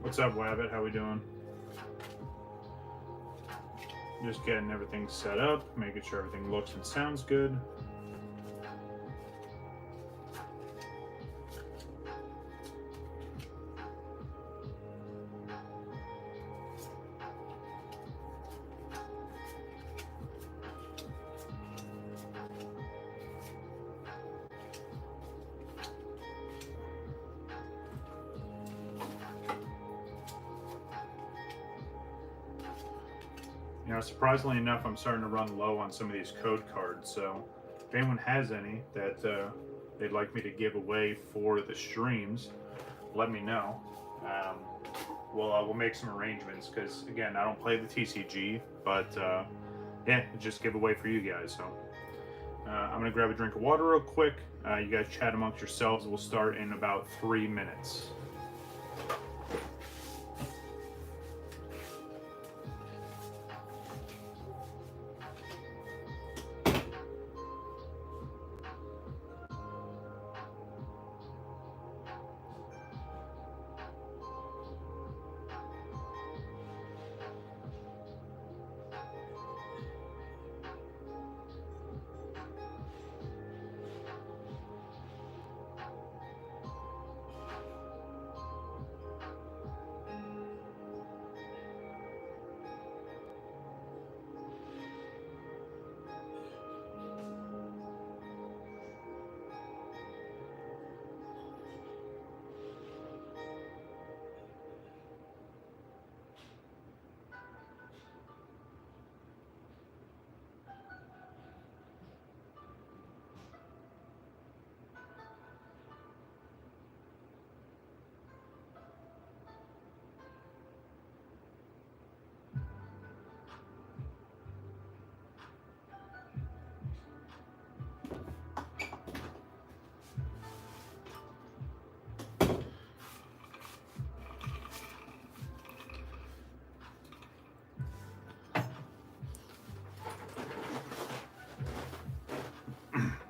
What's up, Wabbit? How we doing? Just getting everything set up, making sure everything looks and sounds good. You know, surprisingly enough, I'm starting to run low on some of these code cards. So if anyone has any that they'd like me to give away for the streams, let me know. We'll make some arrangements because, again, I don't play the TCG, but yeah, just give away for you guys. So I'm going to grab a drink of water real quick. You guys chat amongst yourselves. We'll start in about 3 minutes.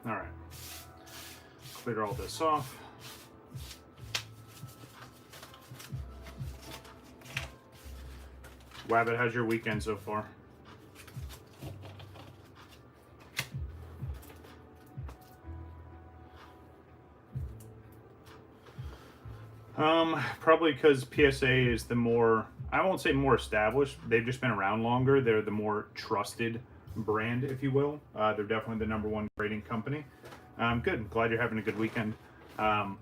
All right, clear all this off. Wabbit, how's your weekend so far? Probably because PSA is the more I won't say more established. They've just been around longer. They're the more trusted brand, if you will. They're definitely the #1 grading company. Good. Glad you're having a good weekend. Um,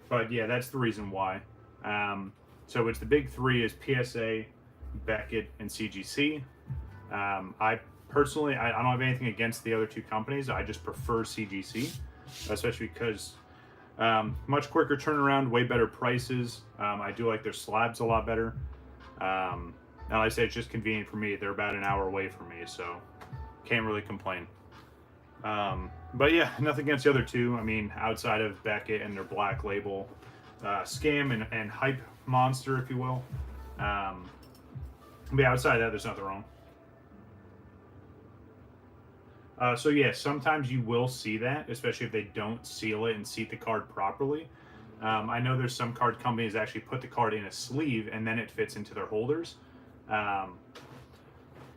but yeah, that's the reason why. So it's the big three is PSA, Beckett, and CGC. I personally, I don't have anything against the other two companies. I just prefer CGC, especially because much quicker turnaround, way better prices. I do like their slabs a lot better. And like I say, it's just convenient for me. They're about an hour away from me, so can't really complain. But yeah, nothing against the other two. I mean, outside of Beckett and their black label scam and hype monster, if you will. But yeah, outside of that, there's nothing wrong. So yeah, sometimes you will see that, especially if they don't seal it and seat the card properly. I know there's some card companies that actually put the card in a sleeve and then it fits into their holders.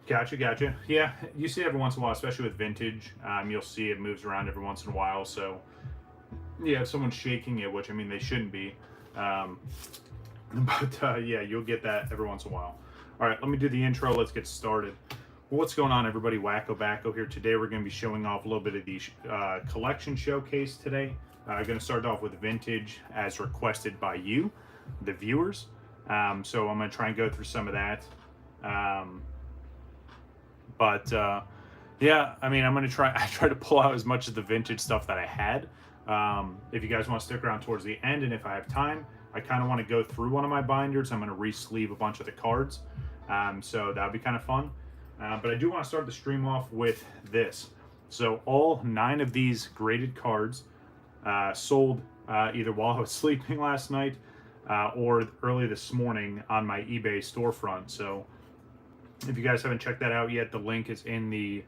Gotcha. Yeah, you see it every once in a while, especially with vintage. You'll see it moves around every once in a while. So yeah, if someone's shaking it, which I mean they shouldn't be, but yeah, you'll get that every once in a while. All right, let me do the intro. Let's get started. What's going on, everybody? WakoBako here. Today we're going to be showing off a little bit of the collection showcase today. I'm going to start off with vintage as requested by you, the viewers. So I'm going to try and go through some of that. Yeah, I mean, I'm going to try. I try to pull out as much of the vintage stuff that I had. If you guys want to stick around towards the end, and if I have time, I kind of want to go through one of my binders. I'm going to re-sleeve a bunch of the cards. So that would be kind of fun. But I do want to start the stream off with this. So all 9 of these graded cards sold either while I was sleeping last night or early this morning on my eBay storefront. So if you guys haven't checked that out yet, the link is in the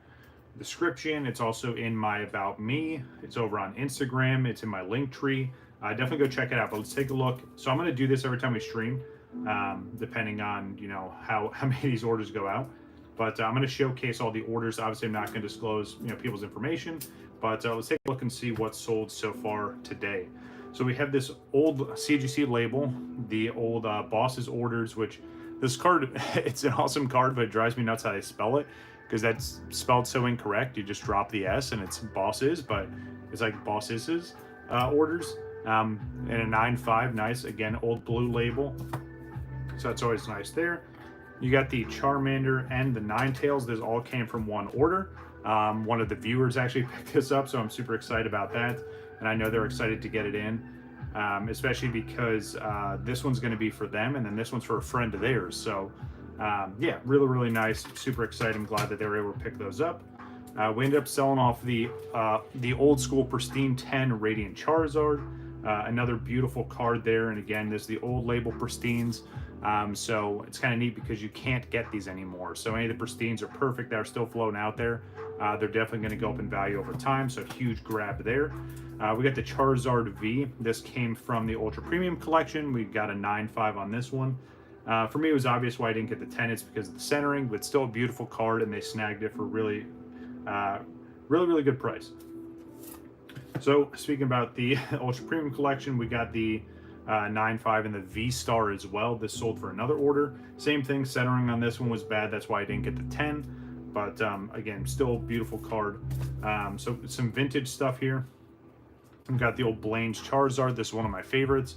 description. It's also in my About Me. It's over on Instagram. It's in my link tree. Definitely go check it out. But let's take a look. So I'm going to do this every time we stream, depending on how many of these orders go out. But I'm going to showcase all the orders. Obviously, I'm not going to disclose people's information, but let's take a look and see what's sold so far today. So we have this old CGC label, the old Boss's Orders, which this card, it's an awesome card, but it drives me nuts how they spell it, because that's spelled so incorrect. You just drop the S and it's Bosses, but it's like Boss's Orders. And a 9.5, nice. Again, old blue label. So that's always nice there. You got the Charmander and the Ninetales. This all came from one order. One of the viewers actually picked this up, so I'm super excited about that. And I know they're excited to get it in, especially because this one's going to be for them, and then this one's for a friend of theirs. So yeah, really, really nice. Super excited. I'm glad that they were able to pick those up. We ended up selling off the old school Pristine 10 Radiant Charizard. Another beautiful card there. And again, there's the old label Pristines. So it's kind of neat because you can't get these anymore. So any of the Pristines are perfect that are still floating out there. They're definitely going to go up in value over time. So huge grab there. We got the Charizard V. This came from the Ultra Premium collection. We got a 9.5 on this one. For me, it was obvious why I didn't get the 10. It's because of the centering, but still a beautiful card, and they snagged it for really good price. So speaking about the Ultra Premium collection, we got the 9.5 and the V-Star as well. This sold for another order. Same thing, centering on this one was bad. That's why I didn't get the 10. But again, still a beautiful card. So some vintage stuff here. We've got the old Blaine's Charizard. This is one of my favorites.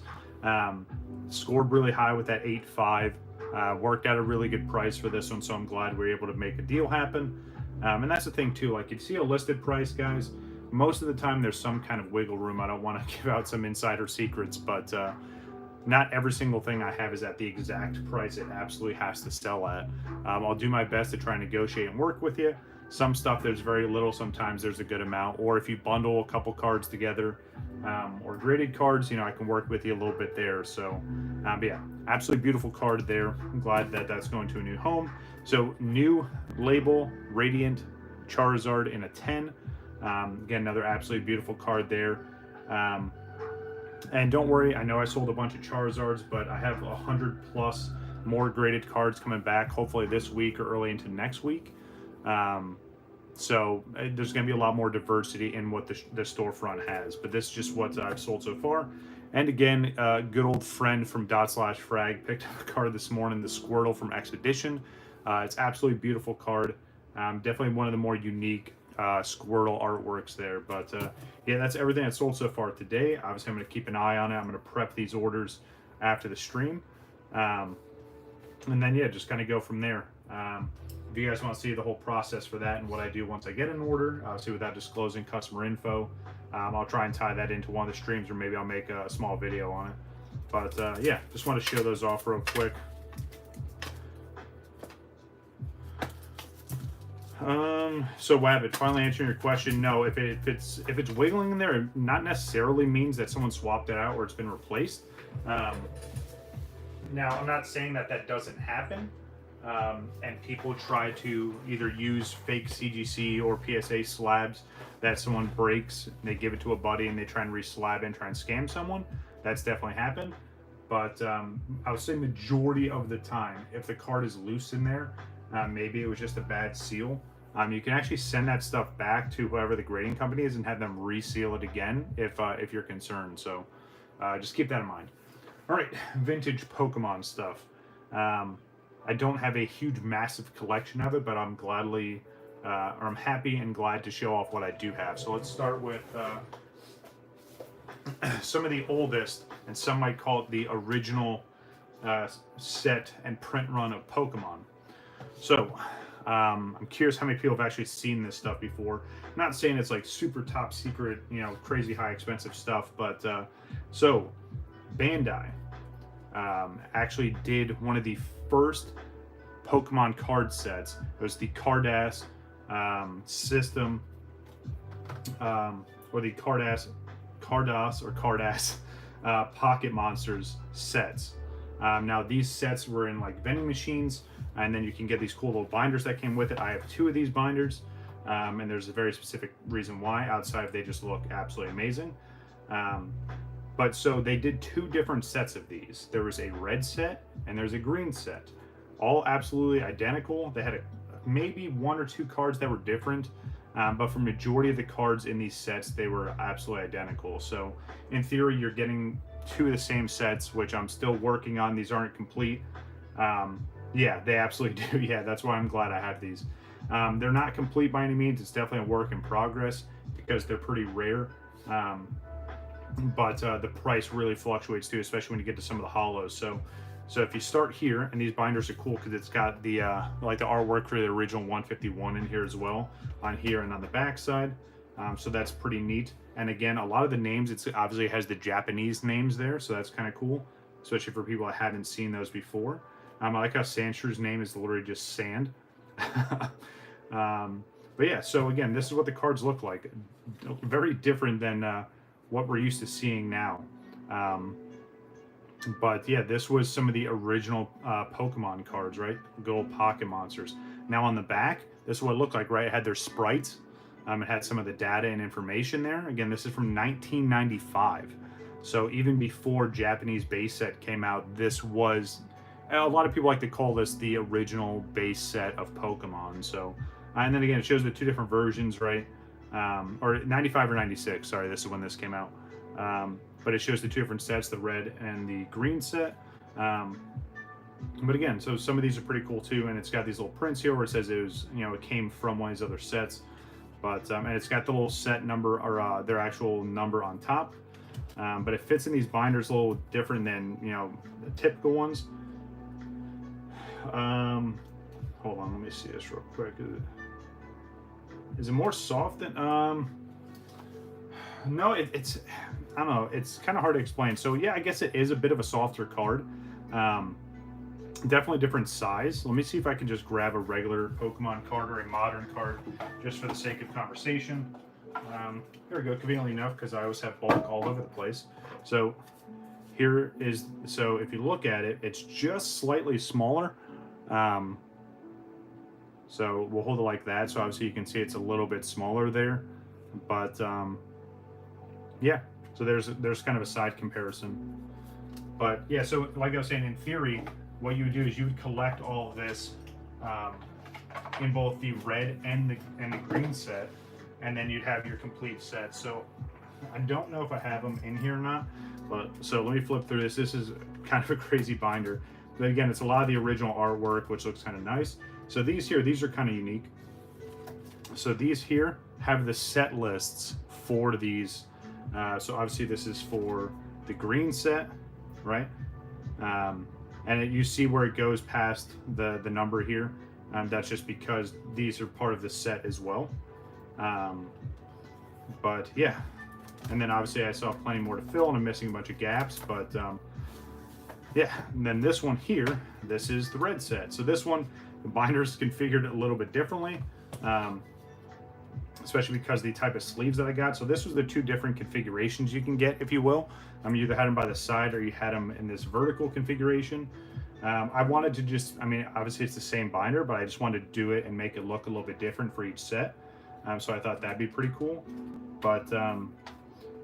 Scored really high with that 8.5. Worked out a really good price for this one, so I'm glad we were able to make a deal happen. And that's the thing too, like you see a listed price, guys, most of the time there's some kind of wiggle room. I don't want to give out some insider secrets, but not every single thing I have is at the exact price it absolutely has to sell at. I'll do my best to try and negotiate and work with you. Some stuff there's very little, sometimes there's a good amount, or if you bundle a couple cards together or graded cards, I can work with you a little bit there. So but yeah, absolutely beautiful card there. I'm glad that that's going to a new home. So new label Radiant Charizard in a 10. Again, another absolutely beautiful card there. And don't worry, I know I sold a bunch of Charizards, but I have 100+ more graded cards coming back, hopefully this week or early into next week. So there's going to be a lot more diversity in what the storefront has, but this is just what I've sold so far. And again, good old friend from /frag picked up a card this morning, the Squirtle from Expedition. It's absolutely beautiful card. Definitely one of the more unique Squirtle artworks there. But yeah, that's everything that's sold so far today. Obviously, I'm going to keep an eye on it. I'm going to prep these orders after the stream. And then, yeah, just kind of go from there. If you guys want to see the whole process for that and what I do once I get an order, obviously without disclosing customer info, I'll try and tie that into one of the streams, or maybe I'll make a small video on it. But yeah, just want to show those off real quick. So Wabbit, finally answering your question, no, if it's wiggling in there, it not necessarily means that someone swapped it out or it's been replaced. Now, I'm not saying that that doesn't happen, and people try to either use fake CGC or PSA slabs that someone breaks, they give it to a buddy and they try and re-slab and try and scam someone. That's definitely happened. But I would say majority of the time, if the card is loose in there, maybe it was just a bad seal, you can actually send that stuff back to whoever the grading company is and have them reseal it again if you're concerned. So just keep that in mind. All right, vintage Pokemon stuff. I don't have a huge, massive collection of it, but I'm gladly, or I'm happy and glad to show off what I do have. So let's start with some of the oldest, and some might call it the original set and print run of Pokemon. So I'm curious how many people have actually seen this stuff before. I'm not saying it's like super top secret, you know, crazy high expensive stuff, but so Bandai actually did one of the first Pokemon card sets. It was the Cardass system, or the Cardass Pocket Monsters sets. Now these sets were in like vending machines, and then you can get these cool little binders that came with it. I have 2 of these binders, and there's a very specific reason why. Outside, they just look absolutely amazing. But so they did 2 different sets of these. There was a red set and there's a green set. All absolutely identical. They had maybe 1 or 2 cards that were different, but for majority of the cards in these sets, they were absolutely identical. So in theory, you're getting 2 of the same sets, which I'm still working on. These aren't complete. Yeah, they absolutely do. Yeah, that's why I'm glad I have these. They're not complete by any means. It's definitely a work in progress because they're pretty rare. But the price really fluctuates too, especially when you get to some of the hollows. So if you start here, and these binders are cool because it's got the like the artwork for the original 151 in here as well, on here and on the back side. So that's pretty neat. And again, a lot of the names, it's obviously has the Japanese names there, so that's kind of cool, especially for people that haven't seen those before. I like how Sandshrew's name is literally just sand. But yeah, so again, this is what the cards look like. Very different than what we're used to seeing now. But yeah, this was some of the original Pokemon cards, right? Good old Pocket Monsters. Now on the back, this is what it looked like, right? It had their sprites. It had some of the data and information there. Again, this is from 1995. So even before Japanese base set came out, this was, a lot of people like to call this the original base set of Pokemon. So, and then again, it shows the 2 different versions, right? Or 95 or 96, sorry, this is when this came out. But it shows the 2 different sets, the red and the green set. But again, so some of these are pretty cool too, and it's got these little prints here where it says it was, you know, it came from one of these other sets. But and it's got the little set number, or their actual number on top. But it fits in these binders a little different than, you know, the typical ones. Hold on, let me see this real quick. Is it more soft than no, it's I don't know, it's kind of hard to explain. So yeah, I guess it is a bit of a softer card. Definitely different size. Let me see if I can just grab a regular Pokemon card or a modern card just for the sake of conversation. Here we go, conveniently enough, because I always have bulk all over the place. So here is, so if you look at it, it's just slightly smaller. So we'll hold it like that. So obviously you can see it's a little bit smaller there, but yeah, so there's kind of a side comparison. But yeah, so like I was saying, in theory, what you would do is you would collect all of this in both the red and the green set, and then you'd have your complete set. So I don't know if I have them in here or not, But so let me flip through this. This is kind of a crazy binder. But again, it's a lot of the original artwork, which looks kind of nice. So these here, these are kind of unique. So these here have the set lists for these. So obviously this is for the green set, right? And you see where it goes past the number here. That's just because these are part of the set as well. But yeah, and then obviously I saw plenty more to fill, and I'm missing a bunch of gaps, but yeah. And then this one here, this is the red set. So this one, the binder's configured a little bit differently, especially because the type of sleeves that I got. So this was the two different configurations you can get, if you will. You either had them by the side or you had them in this vertical configuration. I wanted to just, I mean, obviously it's the same binder, but I just wanted to do it and make it look a little bit different for each set. So I thought that'd be pretty cool. But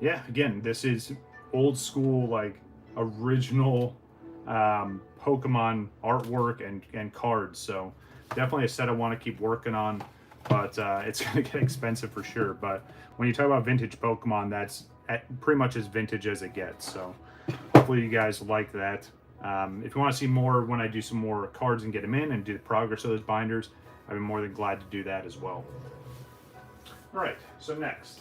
yeah, again, this is old school, like original Pokemon artwork and cards. So definitely a set I want to keep working on, but it's going to get expensive for sure. But when you talk about vintage Pokemon, that's pretty much as vintage as it gets. So hopefully you guys like that. If you want to see more when I do some more cards and get them in and do the progress of those binders, I'd be more than glad to do that as well. All right, so next.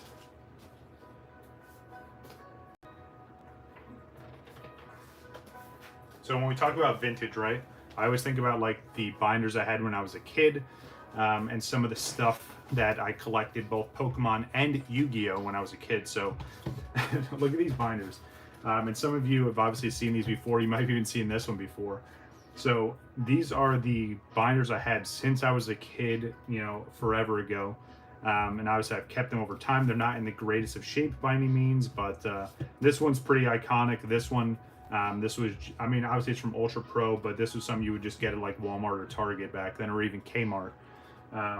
So when we talk about vintage, right, I always think about like the binders I had when I was a kid, and some of the stuff that I collected, both Pokemon and Yu-Gi-Oh when I was a kid. So look at these binders. And some of you have obviously seen these before. You might have even seen this one before. So these are the binders I had since I was a kid, you know, forever ago. And obviously I've kept them over time. They're not in the greatest of shape by any means, but this one's pretty iconic. This one, this was, I mean, obviously it's from Ultra Pro, but this was something you would just get at like Walmart or Target back then, or even Kmart.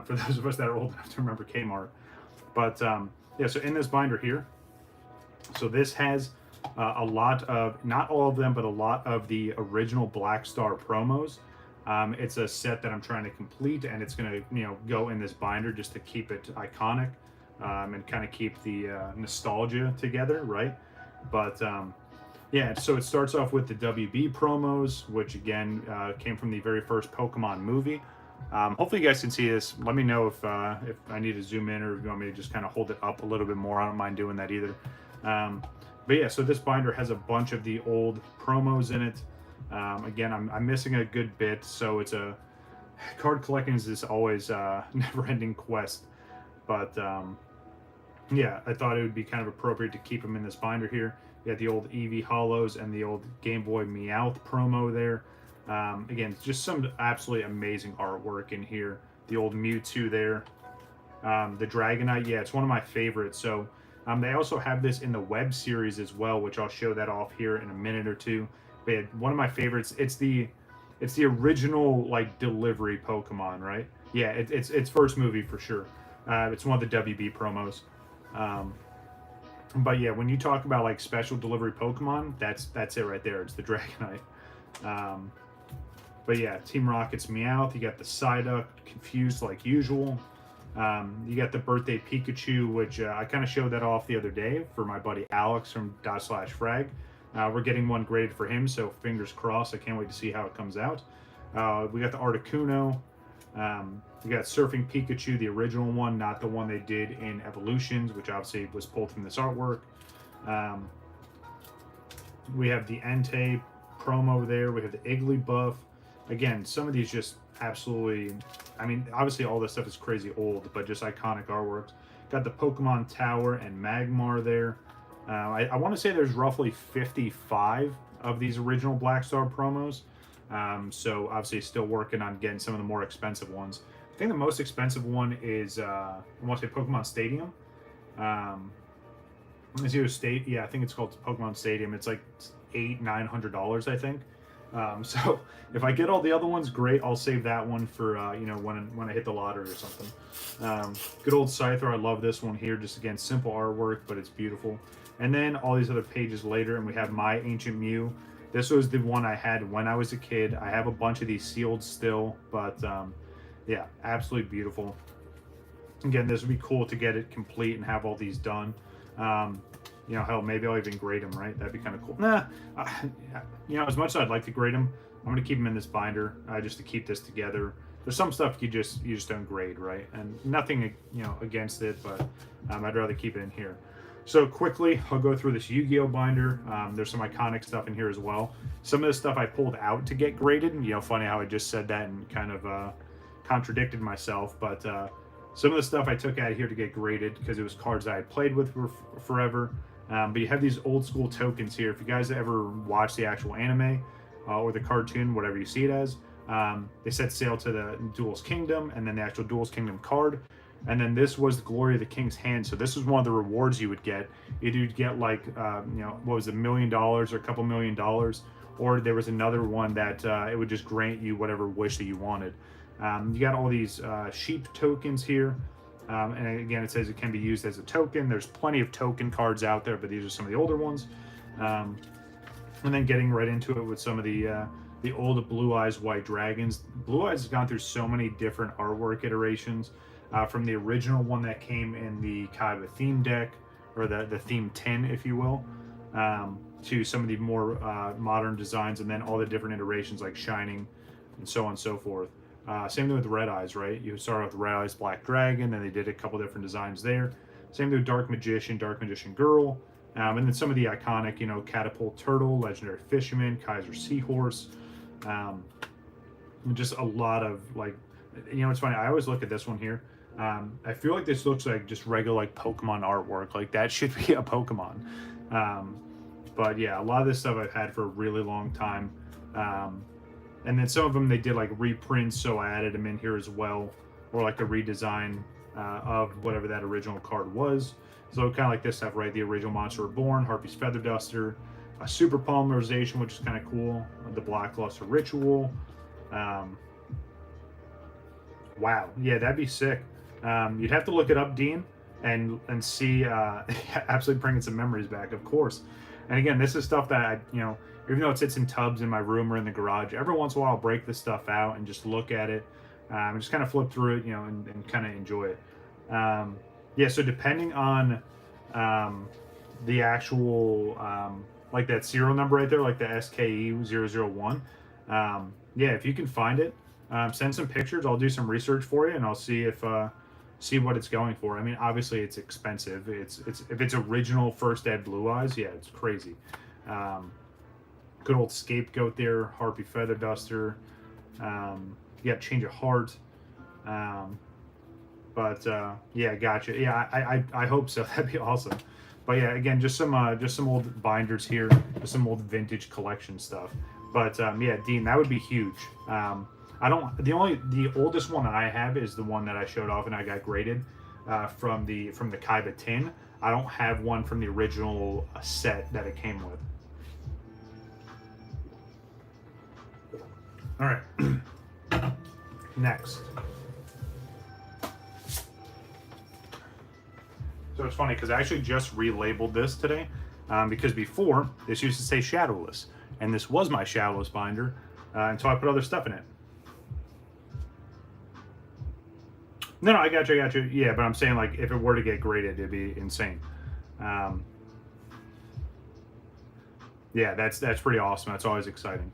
For those of us that are old enough to remember Kmart. But yeah, so in this binder here, so this has a lot of, not all of them, but a lot of the original Black Star promos. It's a set that I'm trying to complete, and it's going to, you know, go in this binder just to keep it iconic, and kind of keep the nostalgia together, right? But yeah, so it starts off with the WB promos, which again came from the very first Pokemon movie. Hopefully you guys can see this. Let me know if I need to zoom in, or if you want me to just kind of hold it up a little bit more. I don't mind doing that either. But yeah, so this binder has a bunch of the old promos in it. Again, I'm missing a good bit, so it's a card collecting is always a never-ending quest. But yeah, I thought it would be kind of appropriate to keep them in this binder here. You got the old Eevee Hollows and the old Game Boy Meowth promo there. Again, just some absolutely amazing artwork in here. The old Mewtwo there. The Dragonite, yeah, it's one of my favorites. So they also have this in the web series as well, which I'll show that off here in a minute or two. But one of my favorites, it's the original like delivery Pokemon, right? Yeah, it's first movie for sure. It's one of the WB promos. But yeah, when you talk about like special delivery Pokemon, that's it right there. It's the Dragonite. But yeah, Team Rocket's Meowth. You got the Psyduck, confused like usual. You got the birthday Pikachu, which I kind of showed that off the other day for my buddy Alex from /frag. We're getting one graded for him, so fingers crossed. I can't wait to see how it comes out. We got the Articuno. We got Surfing Pikachu, the original one, not the one they did in Evolutions, which obviously was pulled from this artwork. We have the Entei promo there. We have the Igglybuff. Again, some of these just absolutely, I mean, obviously all this stuff is crazy old, but just iconic artworks. Got the Pokemon Tower and Magmar there. I want to say there's roughly 55 of these original Black Star promos. So obviously still working on getting some of the more expensive ones. I think the most expensive one is, I want to say Pokemon Stadium. It's either State, yeah, I think it's called Pokemon Stadium. It's like $800-900, I think. So if I get all the other ones, great. I'll save that one for you know, when I hit the lottery or something. Good old Scyther. I love this one here. Just again, simple artwork, but it's beautiful. And then all these other pages later, and we have My Ancient Mew. This was the one I had when I was a kid. I have a bunch of these sealed still, but yeah, absolutely beautiful. Again, this would be cool to get it complete and have all these done. You know, hell, maybe I'll even grade them, right? That'd be kind of cool. Nah, you know, as much as I'd like to grade them, I'm gonna keep them in this binder just to keep this together. There's some stuff you just don't grade, right? And nothing, you know, against it, but I'd rather keep it in here. So quickly, I'll go through this Yu-Gi-Oh binder. There's some iconic stuff in here as well. Some of the stuff I pulled out to get graded. You know, funny how I just said that and kind of contradicted myself, but some of the stuff I took out of here to get graded because it was cards I had played with for forever. But you have these old school tokens here. If you guys ever watch the actual anime or the cartoon, whatever you see it as, they set sail to the Duel's Kingdom, and then the actual Duel's Kingdom card. And then this was the Glory of the King's Hand. So this was one of the rewards you would get. Either you'd get like, you know, what was it, $1 million or a couple $1 million, or there was another one that it would just grant you whatever wish that you wanted. You got all these sheep tokens here. And again, it says it can be used as a token. There's plenty of token cards out there, but these are some of the older ones. And then getting right into it with some of the old Blue Eyes White Dragons. Blue Eyes has gone through so many different artwork iterations. From the original one that came in the Kaiba theme deck, or the theme 10, if you will, to some of the more modern designs, and then all the different iterations like Shining, and so on and so forth. Same thing with Red Eyes, right? You start with Red Eyes Black Dragon, then they did a couple different designs there. Same thing with Dark Magician Girl, and then some of the iconic, you know, Catapult Turtle, Legendary Fisherman, Kaiser Seahorse, just a lot of, like, you know, it's funny, I always look at this one here. I feel like this looks like just regular like Pokemon artwork. Like that should be a Pokemon. But yeah, a lot of this stuff I've had for a really long time. And then some of them they did like reprints, so I added them in here as well, or like a redesign of whatever that original card was. So kind of like this stuff, right? The original Monster Reborn, Harpy's Feather Duster, a Super Polymerization, which is kind of cool. The Blackluster Ritual. Wow, yeah, that'd be sick. You'd have to look it up, Dean, and see. Absolutely bringing some memories back, of course. And again, this is stuff that I, you know, even though it sits in tubs in my room or in the garage, every once in a while I'll break this stuff out and just look at it, and just kind of flip through it, you know, and kind of enjoy it. Yeah, so depending on the actual, like that serial number right there, like the SKE001, yeah, if you can find it, send some pictures. I'll do some research for you, and I'll see if see what it's going for. I mean, obviously it's expensive. It's if it's original First Ed Blue Eyes, yeah, it's crazy. Good old Scapegoat there, Harpy Feather Duster. You got Change of Heart. But yeah, gotcha. Yeah, I hope so. That'd be awesome. But yeah, again, just some old binders here, just some old vintage collection stuff. But yeah, Dean, that would be huge. The oldest one I have is the one that I showed off and I got graded from the Kaiba tin. I don't have one from the original set that it came with. All right, next. So it's funny because I actually just relabeled this today because before this used to say Shadowless, and this was my Shadowless binder until I put other stuff in it. No, I got you. Yeah, but I'm saying, like, if it were to get graded, it'd be insane. Yeah, that's pretty awesome. That's always exciting.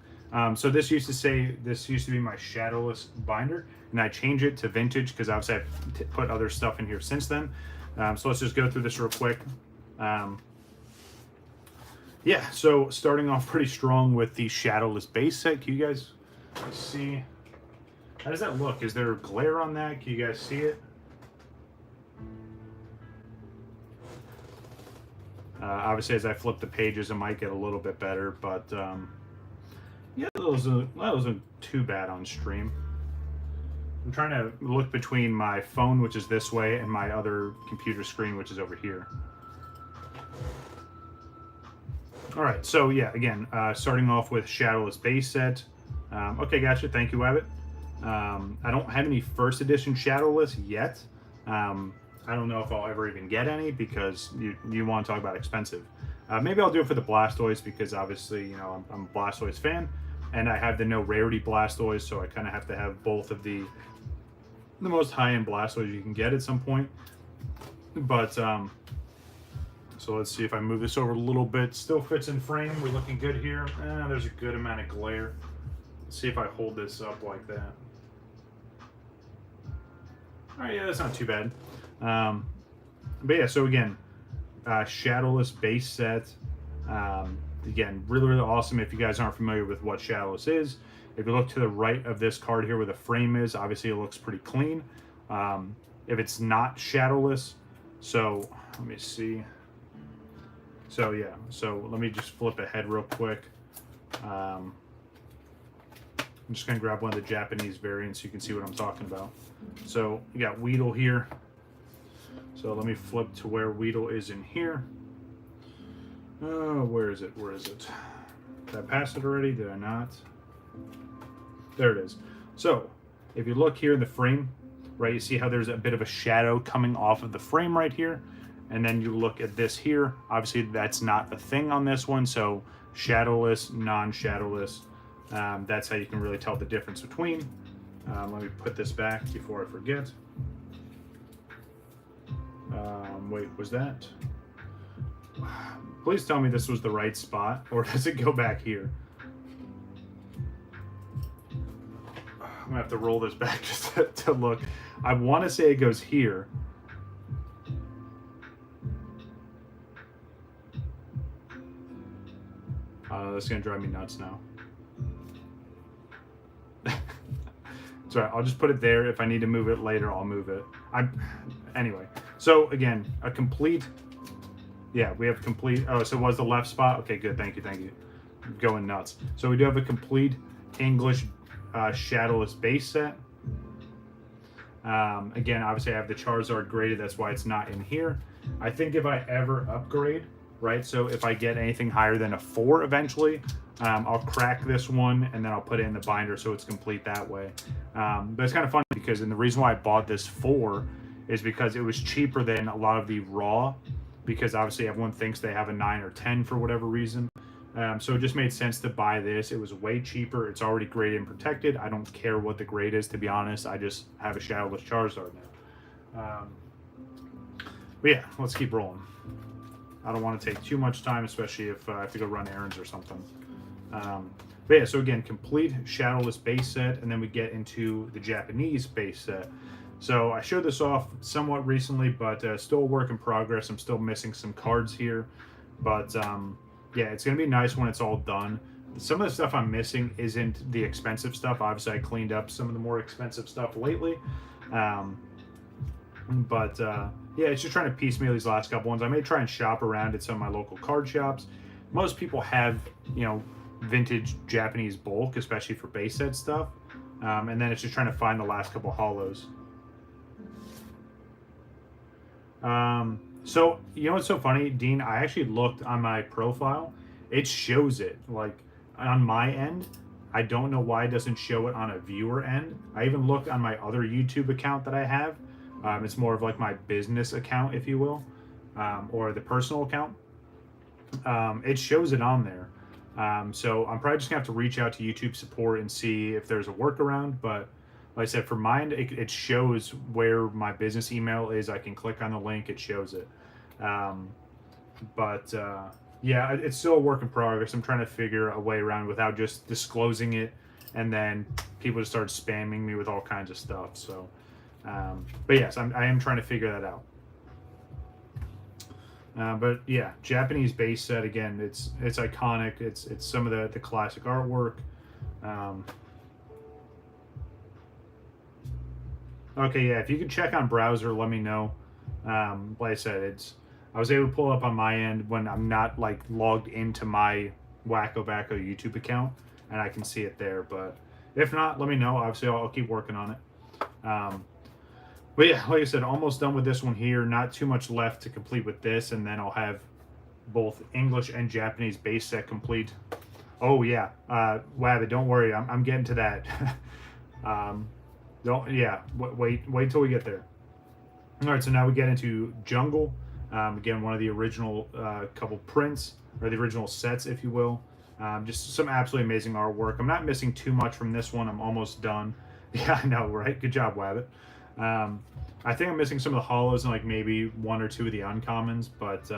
So this used to be my Shadowless binder, and I changed it to vintage because obviously I've put other stuff in here since then. So let's just go through this real quick. Yeah, so starting off pretty strong with the Shadowless base set. Can you guys see? How does that look? Is there glare on that? Can you guys see it? Obviously, as I flip the pages, it might get a little bit better, but yeah, that wasn't too bad on stream. I'm trying to look between my phone, which is this way, and my other computer screen, which is over here. All right, so yeah, again, starting off with Shadowless base set. Okay, gotcha. Thank you, Abbott. I don't have any first edition Shadowless yet. I don't know if I'll ever even get any because you want to talk about expensive. Maybe I'll do it for the Blastoise because obviously, you know, I'm a Blastoise fan, and I have the no rarity Blastoise, so I kind of have to have both of the most high-end Blastoise you can get at some point. But So let's see if I move this over a little bit. Still fits in frame. We're looking good here. There's a good amount of glare. Let's see if I hold this up like that. All right, yeah, that's not too bad. But yeah, so again, shadowless base set. Again, really, really awesome. If you guys aren't familiar with what shadowless is, if you look to the right of this card here where the frame is, obviously it looks pretty clean. If it's not shadowless, so let me see. So yeah, so let me just flip ahead real quick. I'm just gonna grab one of the Japanese variants so you can see what I'm talking about. So you got Weedle here. So let me flip to where Weedle is in here. Oh, where is it? Where is it? Did I pass it already? Did I not? There it is. So if you look here in the frame, right, you see how there's a bit of a shadow coming off of the frame right here. And then you look at this here. Obviously, that's not a thing on this one. So shadowless, non-shadowless. That's how you can really tell the difference between. Let me put this back before I forget. Wait, was that? Please tell me this was the right spot, or does it go back here? I'm gonna have to roll this back just to look. I want to say it goes here. This is gonna drive me nuts now. It's all right, I'll just put it there. If I need to move it later, I'll move it. Anyway, so again, a complete, yeah, we have complete, oh, so it was the left spot? Okay, good, thank you, thank you. I'm going nuts. So we do have a complete English shadowless base set. Again, obviously I have the Charizard graded, that's why it's not in here. I think if I ever upgrade, right, so if I get anything higher than a 4 eventually, I'll crack this one and then I'll put it in the binder so it's complete that way. But it's kind of funny because, and the reason why I bought this 4 is because it was cheaper than a lot of the raw, because obviously everyone thinks they have a 9 or 10 for whatever reason. So it just made sense to buy this. It was way cheaper. It's already graded and protected. I don't care what the grade is, to be honest. I just have a shadowless Charizard now. But yeah, let's keep rolling. I don't want to take too much time, especially if I have to go run errands or something. But yeah, so again, complete shadowless base set, and then we get into the Japanese base set. So I showed this off somewhat recently, but still a work in progress. I'm still missing some cards here, but yeah, it's gonna be nice when it's all done. Some of the stuff I'm missing isn't the expensive stuff. Obviously, I cleaned up some of the more expensive stuff lately. Yeah, it's just trying to piecemeal these last couple ones. I may try and shop around at some of my local card shops. Most people have, you know, vintage Japanese bulk, especially for base set stuff. And then it's just trying to find the last couple hollows. So, you know what's so funny, Dean? I actually looked on my profile. It shows it, like, on my end. I don't know why it doesn't show it on a viewer end. I even looked on my other YouTube account that I have. It's more of like my business account, if you will, or the personal account. It shows it on there. So I'm probably just gonna have to reach out to YouTube support and see if there's a workaround. But like I said, for mine, it shows where my business email is. I can click on the link, it shows it. Yeah, it's still a work in progress. I'm trying to figure a way around without just disclosing it, and then people just start spamming me with all kinds of stuff. So, but yes, I am trying to figure that out. But yeah, Japanese base set, again, it's iconic. It's some of the classic artwork. Okay, yeah, if you could check on browser, let me know. Like I said, I was able to pull up on my end when I'm not like logged into my WakoBako YouTube account, and I can see it there. But if not, let me know. Obviously, I'll keep working on it. But yeah, like I said, almost done with this one here. Not too much left to complete with this, and then I'll have both English and Japanese base set complete. Oh yeah, Wabbit, don't worry, I'm getting to that. Wait till we get there. All right, so now we get into Jungle. Again, one of the original couple prints, or the original sets, if you will. Just some absolutely amazing artwork. I'm not missing too much from this one. I'm almost done. Yeah, I know, right? Good job, Wabbit. I think I'm missing some of the hollows and like maybe 1 or 2 of the uncommons, but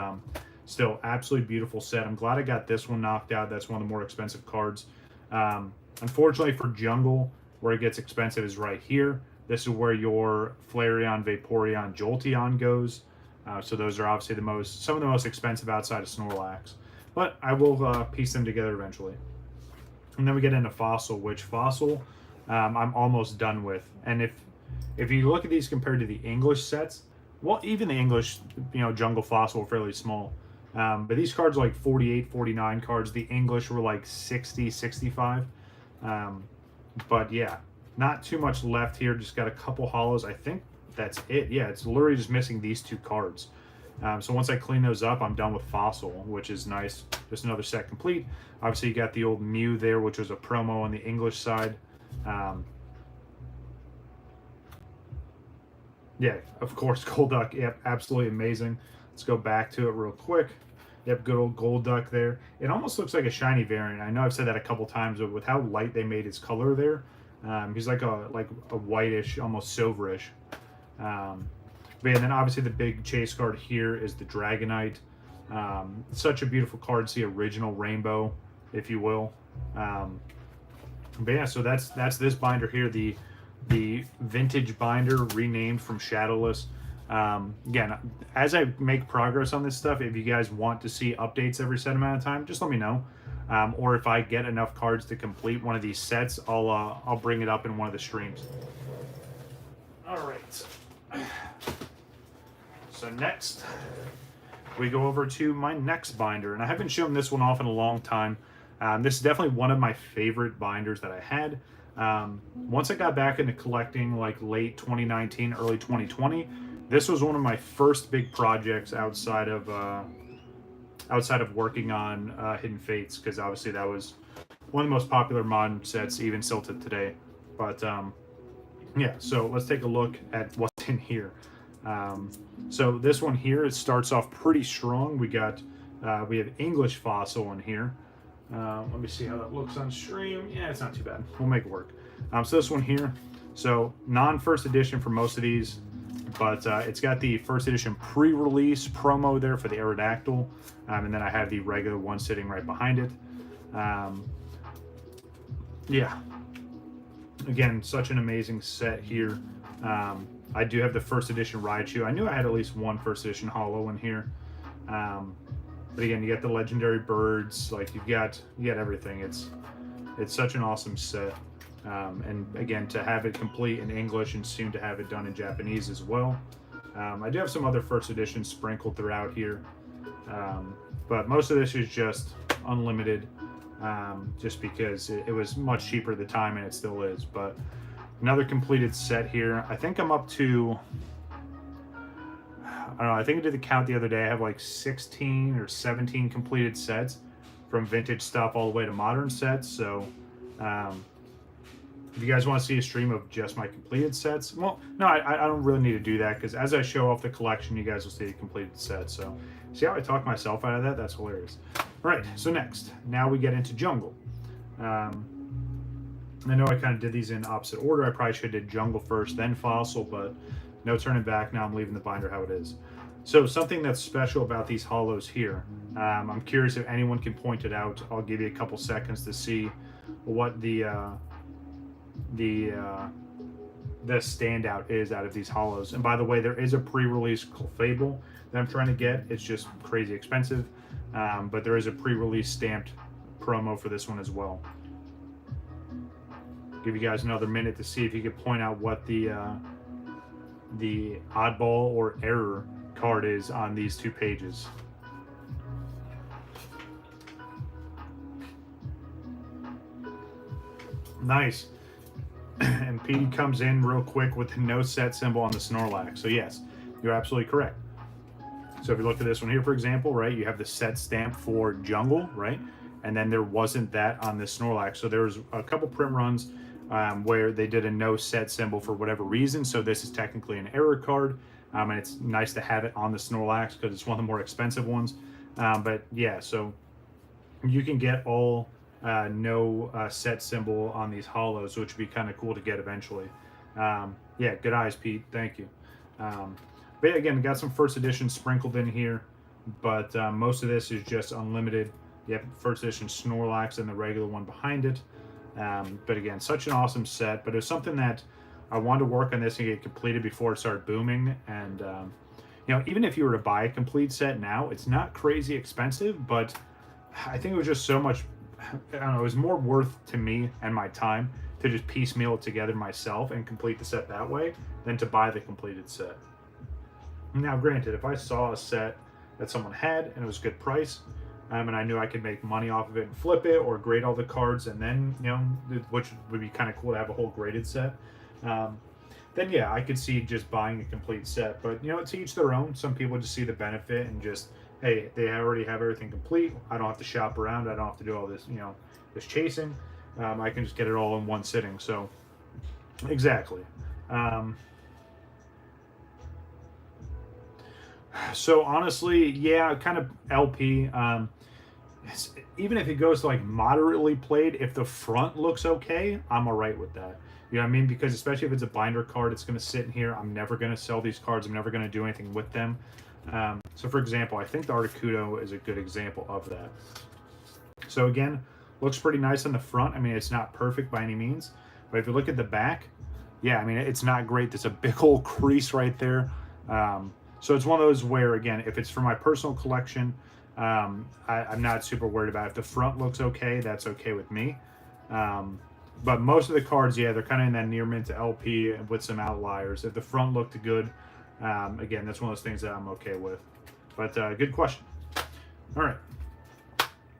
still absolutely beautiful set. I'm glad I got this one knocked out. That's one of the more expensive cards. Unfortunately for Jungle, where it gets expensive is right here. This is where your Flareon, Vaporeon, Jolteon goes. So those are obviously some of the most expensive outside of Snorlax. But I will piece them together eventually. And then we get into Fossil, which Fossil I'm almost done with. And if you look at these compared to the English sets, well, even the English, Jungle Fossil were fairly small. But these cards are like 48, 49 cards. The English were like 60, 65. But yeah, not too much left here. Just got a couple holos. I think that's it. Yeah, it's literally just missing these two cards. So once I clean those up, I'm done with Fossil, which is nice. Just another set complete. Obviously, you got the old Mew there, which was a promo on the English side. Yeah, of course, Golduck. Yep, absolutely amazing. Let's go back to it real quick. Yep, good old Golduck there. It almost looks like a shiny variant. I know I've said that a couple times, but with how light they made his color there, he's like a whitish, almost silverish. But yeah, then obviously the big chase card here is the Dragonite. Such a beautiful card. It's the original Rainbow, if you will. But yeah, so that's this binder here, the vintage binder renamed from Shadowless. Again, as I make progress on this stuff, if you guys want to see updates every set amount of time, just let me know. Or if I get enough cards to complete one of these sets, I'll bring it up in one of the streams. All right. So next, we go over to my next binder, and I haven't shown this one off in a long time. This is definitely one of my favorite binders that I had. Once I got back into collecting, like late 2019, early 2020, this was one of my first big projects outside of working on Hidden Fates, because obviously that was one of the most popular modern sets, even still to today. But yeah, so let's take a look at what's in here. So this one here, it starts off pretty strong. We have English Fossil in here. Let me see how that looks on stream. Yeah, it's not too bad. We'll make it work. So this one here, so non-first edition for most of these, but it's got the first edition pre-release promo there for the Aerodactyl, and then I have the regular one sitting right behind it. Yeah, again, such an amazing set here. I do have the first edition Raichu. I knew I had at least one first edition holo in here. But again, you got the legendary birds, like you got everything. It's such an awesome set. And again, to have it complete in English and soon to have it done in Japanese as well. I do have some other first editions sprinkled throughout here. But most of this is just unlimited, just because it was much cheaper at the time, and it still is. But another completed set here. I think I'm up to, I don't know, I think I did the count the other day. I have like 16 or 17 completed sets, from vintage stuff all the way to modern sets. So if you guys want to see a stream of just my completed sets, well, no, I don't really need to do that, because as I show off the collection, you guys will see the completed sets. So see how I talk myself out of that? That's hilarious. All right, so now we get into Jungle. I know I kind of did these in opposite order. I probably should have did Jungle first, then Fossil, but no turning back. Now I'm leaving the binder how it is. So something that's special about these holos here, I'm curious if anyone can point it out. I'll give you a couple seconds to see what the standout is out of these holos. And by the way, there is a pre-release Clefable that I'm trying to get. It's just crazy expensive, but there is a pre-release stamped promo for this one as well. Give you guys another minute to see if you could point out what the oddball or error card is on these two pages. Nice. And Pete comes in real quick with the no set symbol on the Snorlax. So yes, you're absolutely correct. So if you look at this one here, for example, right, you have the set stamp for Jungle, right? And then there wasn't that on this Snorlax. So there was a couple print runs where they did a no set symbol for whatever reason. So this is technically an error card. And it's nice to have it on the Snorlax because it's one of the more expensive ones. But yeah, so you can get all no set symbol on these holos, which would be kind of cool to get eventually. Yeah, good eyes, Pete. Thank you. But yeah, again, we got some first edition sprinkled in here. but most of this is just unlimited. You have first edition Snorlax and the regular one behind it. But again, such an awesome set. But it was something that I wanted to work on this and get completed before it started booming. And you know, even if you were to buy a complete set now, it's not crazy expensive, but I think it was just so much. I don't know. It was more worth to me and my time to just piecemeal it together myself and complete the set that way than to buy the completed set. Now, granted, if I saw a set that someone had and it was a good price, and I knew I could make money off of it and flip it or grade all the cards, and then, you know, which would be kind of cool to have a whole graded set, then yeah, I could see just buying a complete set. But, you know, to each their own. Some people just see the benefit and just, hey, they already have everything complete. I don't have to shop around. I don't have to do all this, you know, this chasing. I can just get it all in one sitting. So, exactly. So honestly, yeah, kind of LP. Even if it goes to like moderately played, if the front looks okay, I'm all right with that. You know what I mean? Because especially if it's a binder card, it's going to sit in here. I'm never going to sell these cards. I'm never going to do anything with them. So for example, I think the Articuno is a good example of that. So again, looks pretty nice on the front. I mean, it's not perfect by any means, but if you look at the back, yeah, I mean, it's not great. There's a big old crease right there. So it's one of those where, again, if it's for my personal collection, I'm not super worried about it. If the front looks okay, that's okay with me. But most of the cards, yeah, they're kind of in that near mint to LP with some outliers. If the front looked good, again, that's one of those things that I'm okay with. But good question. All right.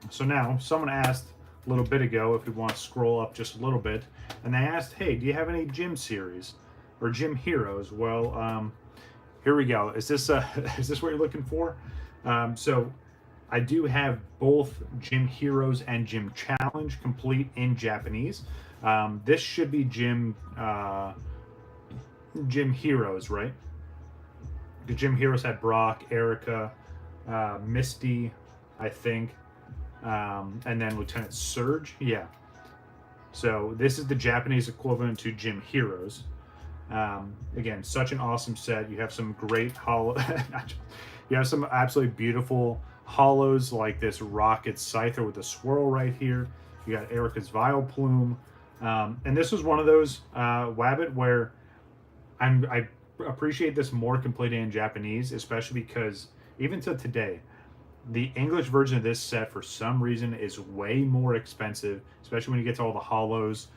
So now, someone asked a little bit ago if we want to scroll up just a little bit, and they asked, hey, do you have any gym series or gym heroes? Well, here we go. Is this is this what you're looking for? So I do have both Gym Heroes and Gym Challenge complete in Japanese. This should be Gym Heroes, right? The Gym Heroes had Brock, Erica, Misty, I think, and then Lieutenant Surge. Yeah. So this is the Japanese equivalent to Gym Heroes. Again, such an awesome set. You have some great you have some absolutely beautiful hollows like this Rocket Scyther with a swirl right here. You got Erica's Vileplume. And this was one of those, Wabbit, where I appreciate this more completely in Japanese, especially because even to today, the English version of this set, for some reason, is way more expensive, especially when you get to all the hollows.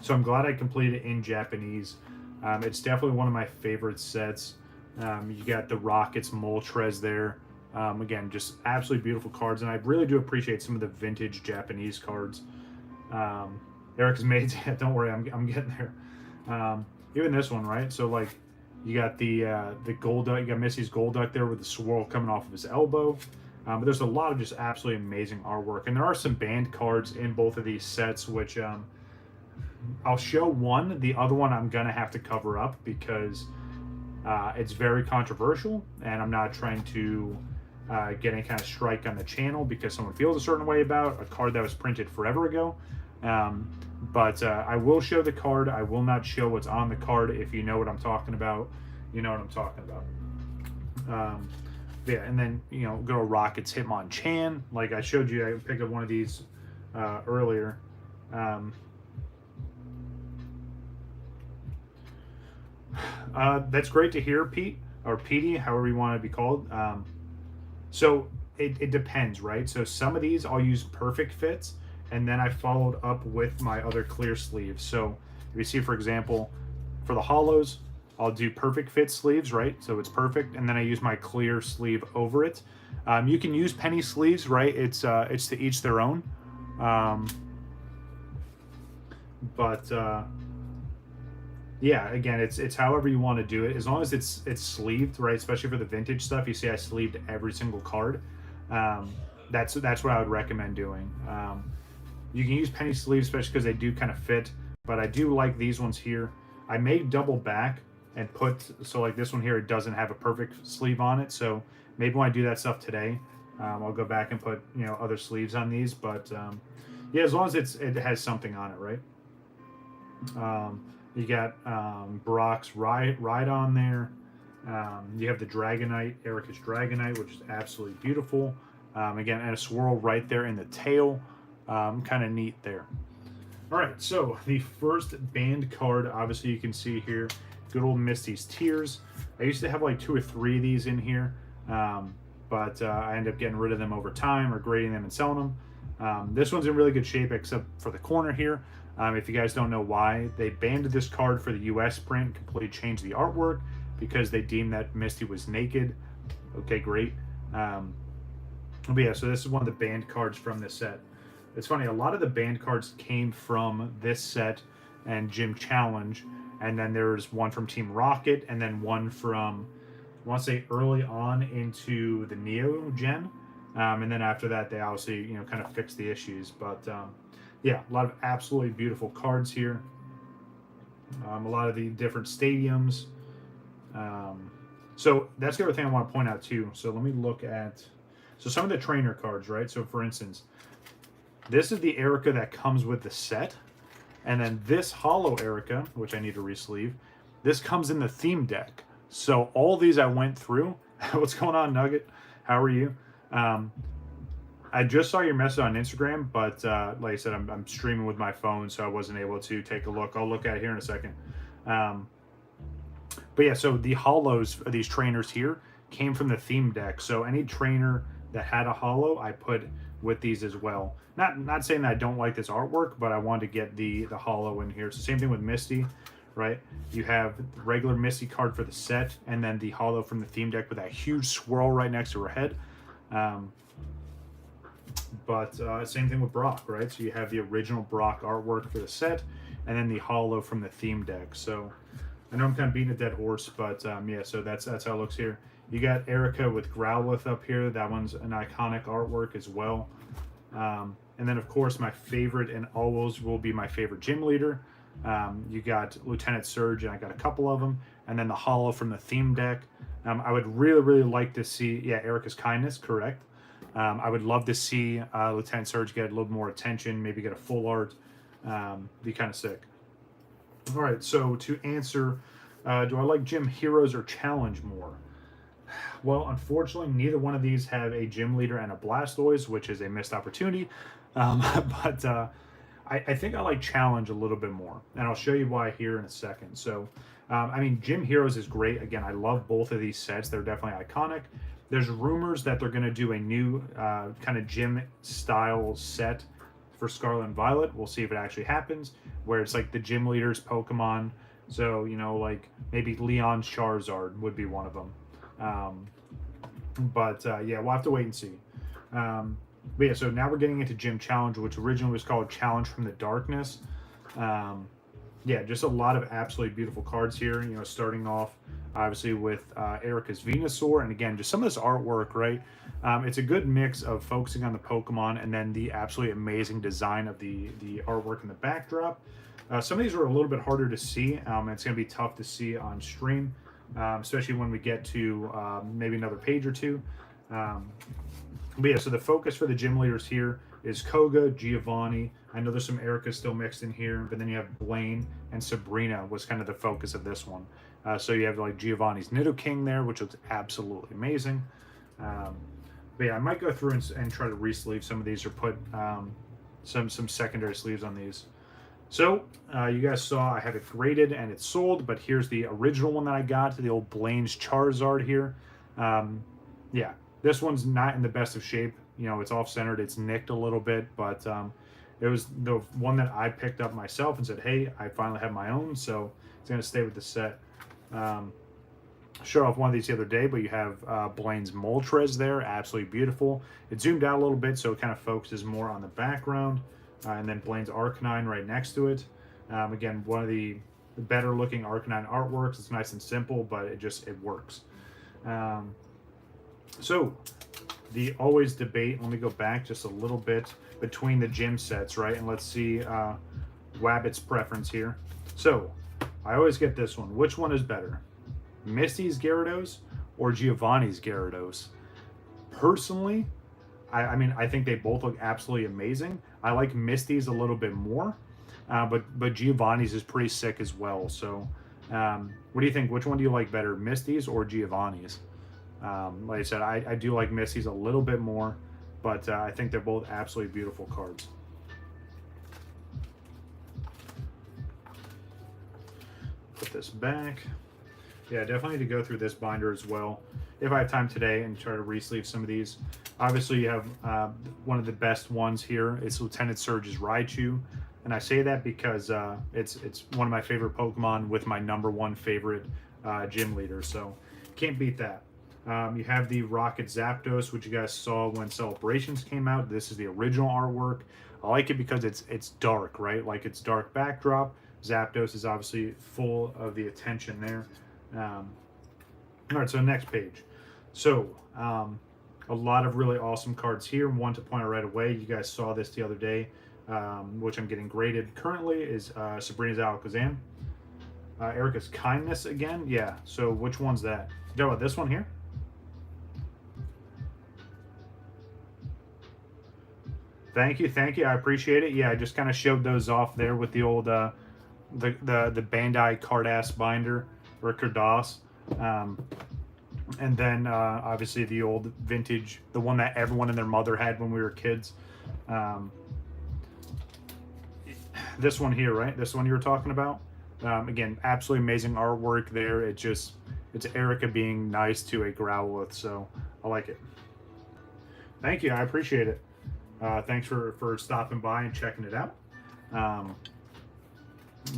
So I'm glad I completed it in Japanese. It's definitely one of my favorite sets. You got the Rockets, Moltres there. Again, just absolutely beautiful cards, and I really do appreciate some of the vintage Japanese cards. Eric's Maids, yeah, don't worry, I'm getting there. Even this one, right? So like, you got the Golduck, you got Missy's Golduck there with the swirl coming off of his elbow. But there's a lot of just absolutely amazing artwork, and there are some banned cards in both of these sets, which I'll show one. The other one I'm gonna have to cover up because it's very controversial, and I'm not trying to get any kind of strike on the channel because someone feels a certain way about a card that was printed forever ago. But I will show the card. I will not show what's on the card. If you know what I'm talking about, you know what I'm talking about. Yeah, and then, you know, go Rockets Hitmonchan. Like I showed you, I picked up one of these earlier. That's great to hear, Pete, or Petey, however you want to be called. So it depends, right? So some of these I'll use perfect fits, and then I followed up with my other clear sleeves. So if you see, for example, for the hollows, I'll do perfect fit sleeves, right? So it's perfect, and then I use my clear sleeve over it. You can use penny sleeves, right? It's to each their own. Yeah, again, it's however you want to do it, as long as it's sleeved, right? Especially for the vintage stuff. You see, I sleeved every single card. That's what I would recommend doing. You can use penny sleeves, especially because they do kind of fit. But I do like these ones here. I may double back and so like this one here, it doesn't have a perfect sleeve on it. So maybe when I do that stuff today, I'll go back and put, you know, other sleeves on these. But yeah, as long as it has something on it, right? You got Brock's ride on there. You have the Dragonite, Erica's Dragonite, which is absolutely beautiful. Again, and a swirl right there in the tail. Kind of neat there. All right, so the first banned card, obviously you can see here, good old Misty's Tears. I used to have like 2 or 3 of these in here, but I ended up getting rid of them over time or grading them and selling them. This one's in really good shape except for the corner here. If you guys don't know why, they banned this card for the US print, completely changed the artwork because they deemed that Misty was naked. Okay, great. But yeah, so this is one of the banned cards from this set. It's funny, a lot of the banned cards came from this set and Gym Challenge, and then there's one from Team Rocket, and then one from, I want to say, early on into the Neo Gen, and then after that, they obviously, you know, kind of fixed the issues. But yeah, a lot of absolutely beautiful cards here. A lot of the different stadiums. So that's the other thing I want to point out too. So let me look at, so some of the trainer cards, right? So for instance, this is the Erica that comes with the set. And then this Hollow Erica, which I need to re-sleeve, this comes in the theme deck. So all these I went through. What's going on, Nugget? How are you? I just saw your message on Instagram, but like I said, I'm streaming with my phone, so I wasn't able to take a look. I'll look at it here in a second. But yeah, so the Hollows, these trainers here, came from the theme deck. So any trainer that had a Hollow, I put with these as well. Not saying that I don't like this artwork, but I wanted to get the Hollow in here. So same thing with Misty, right? You have the regular Misty card for the set, and then the Hollow from the theme deck with that huge swirl right next to her head. But same thing with Brock, right? So you have the original Brock artwork for the set, and then the Hollow from the theme deck. So I know I'm kind of beating a dead horse, but yeah, so that's how it looks here. You got Erica with Growlithe up here. That one's an iconic artwork as well. And then, of course, my favorite and always will be my favorite gym leader. You got Lieutenant Surge, and I got a couple of them. And then the Hollow from the theme deck. I would really, really like to see, yeah, Erica's Kindness, correct. I would love to see Lieutenant Surge get a little more attention, maybe get a full art. Be kind of sick. All right, so to answer, do I like Gym Heroes or Challenge more? Well, unfortunately, neither one of these have a gym leader and a Blastoise, which is a missed opportunity. But I think I like Challenge a little bit more, and I'll show you why here in a second. So, I mean, Gym Heroes is great. Again, I love both of these sets. They're definitely iconic. There's rumors that they're going to do a new kind of gym style set for Scarlet and Violet. We'll see if it actually happens, where it's like the gym leaders Pokemon. So, you know, like maybe Leon's Charizard would be one of them. Yeah, we'll have to wait and see. But yeah, so now we're getting into Gym Challenge, which originally was called Challenge from the Darkness. Yeah, just a lot of absolutely beautiful cards here. You know, starting off obviously with Erica's Venusaur, and again, just some of this artwork, right? It's a good mix of focusing on the Pokemon and then the absolutely amazing design of the artwork in the backdrop. Some of these are a little bit harder to see. It's going to be tough to see on stream, especially when we get to maybe another page or two. But yeah, so the focus for the gym leaders here is Koga, Giovanni. I know there's some Erica still mixed in here, but then you have Blaine and Sabrina was kind of the focus of this one. So you have like Giovanni's Nidoking there, which looks absolutely amazing. But yeah, I might go through and try to re-sleeve some of these or put some secondary sleeves on these. So you guys saw I have it graded and it's sold, but here's the original one that I got, the old Blaine's Charizard here. Yeah, this one's not in the best of shape. You know, it's off-centered, it's nicked a little bit, but it was the one that I picked up myself and said, hey, I finally have my own, so it's going to stay with the set. Showed off one of these the other day, but you have Blaine's Moltres there, absolutely beautiful. It zoomed out a little bit, so it kind of focuses more on the background. And then Blaine's Arcanine right next to it. Again, one of the better looking Arcanine artworks. It's nice and simple, but it works. So the always debate, let me go back just a little bit between the gym sets, right? And let's see Wabbit's preference here. So I always get this one. Which one is better? Misty's Gyarados or Giovanni's Gyarados? Personally, I mean, I think they both look absolutely amazing. I like Misty's a little bit more, but Giovanni's is pretty sick as well. So What do you think? Which one do you like better, Misty's or Giovanni's? Like I said, I do like Misty's a little bit more, but I think they're both absolutely beautiful cards. Put this back. Yeah, definitely need to go through this binder as well if I have time today and try to re-sleeve some of these. Obviously, you have one of the best ones here. It's Lieutenant Surge's Raichu, and I say that because it's one of my favorite Pokemon with my #1 favorite gym leader. So can't beat that. You have the Rocket Zapdos, which you guys saw when Celebrations came out. This is the original artwork. I like it because it's dark, right? Like it's dark backdrop. Zapdos is obviously full of the attention there. All right, so next page. So a lot of really awesome cards here. One to point out right away. You guys saw this the other day, which I'm getting graded currently, is Sabrina's Alakazam. Erica's Kindness again. Yeah, so which one's that? You know about this one here? Thank you, thank you. I appreciate it. Yeah, I just kind of showed those off there with the old the Bandai Cardass binder or Cardass. And then obviously the old vintage, the one that everyone and their mother had when we were kids. This one here, right? This one you were talking about. Again, absolutely amazing artwork there. It's Erica being nice to a Growlithe, so I like it. Thank you, I appreciate it. Thanks for stopping by and checking it out. All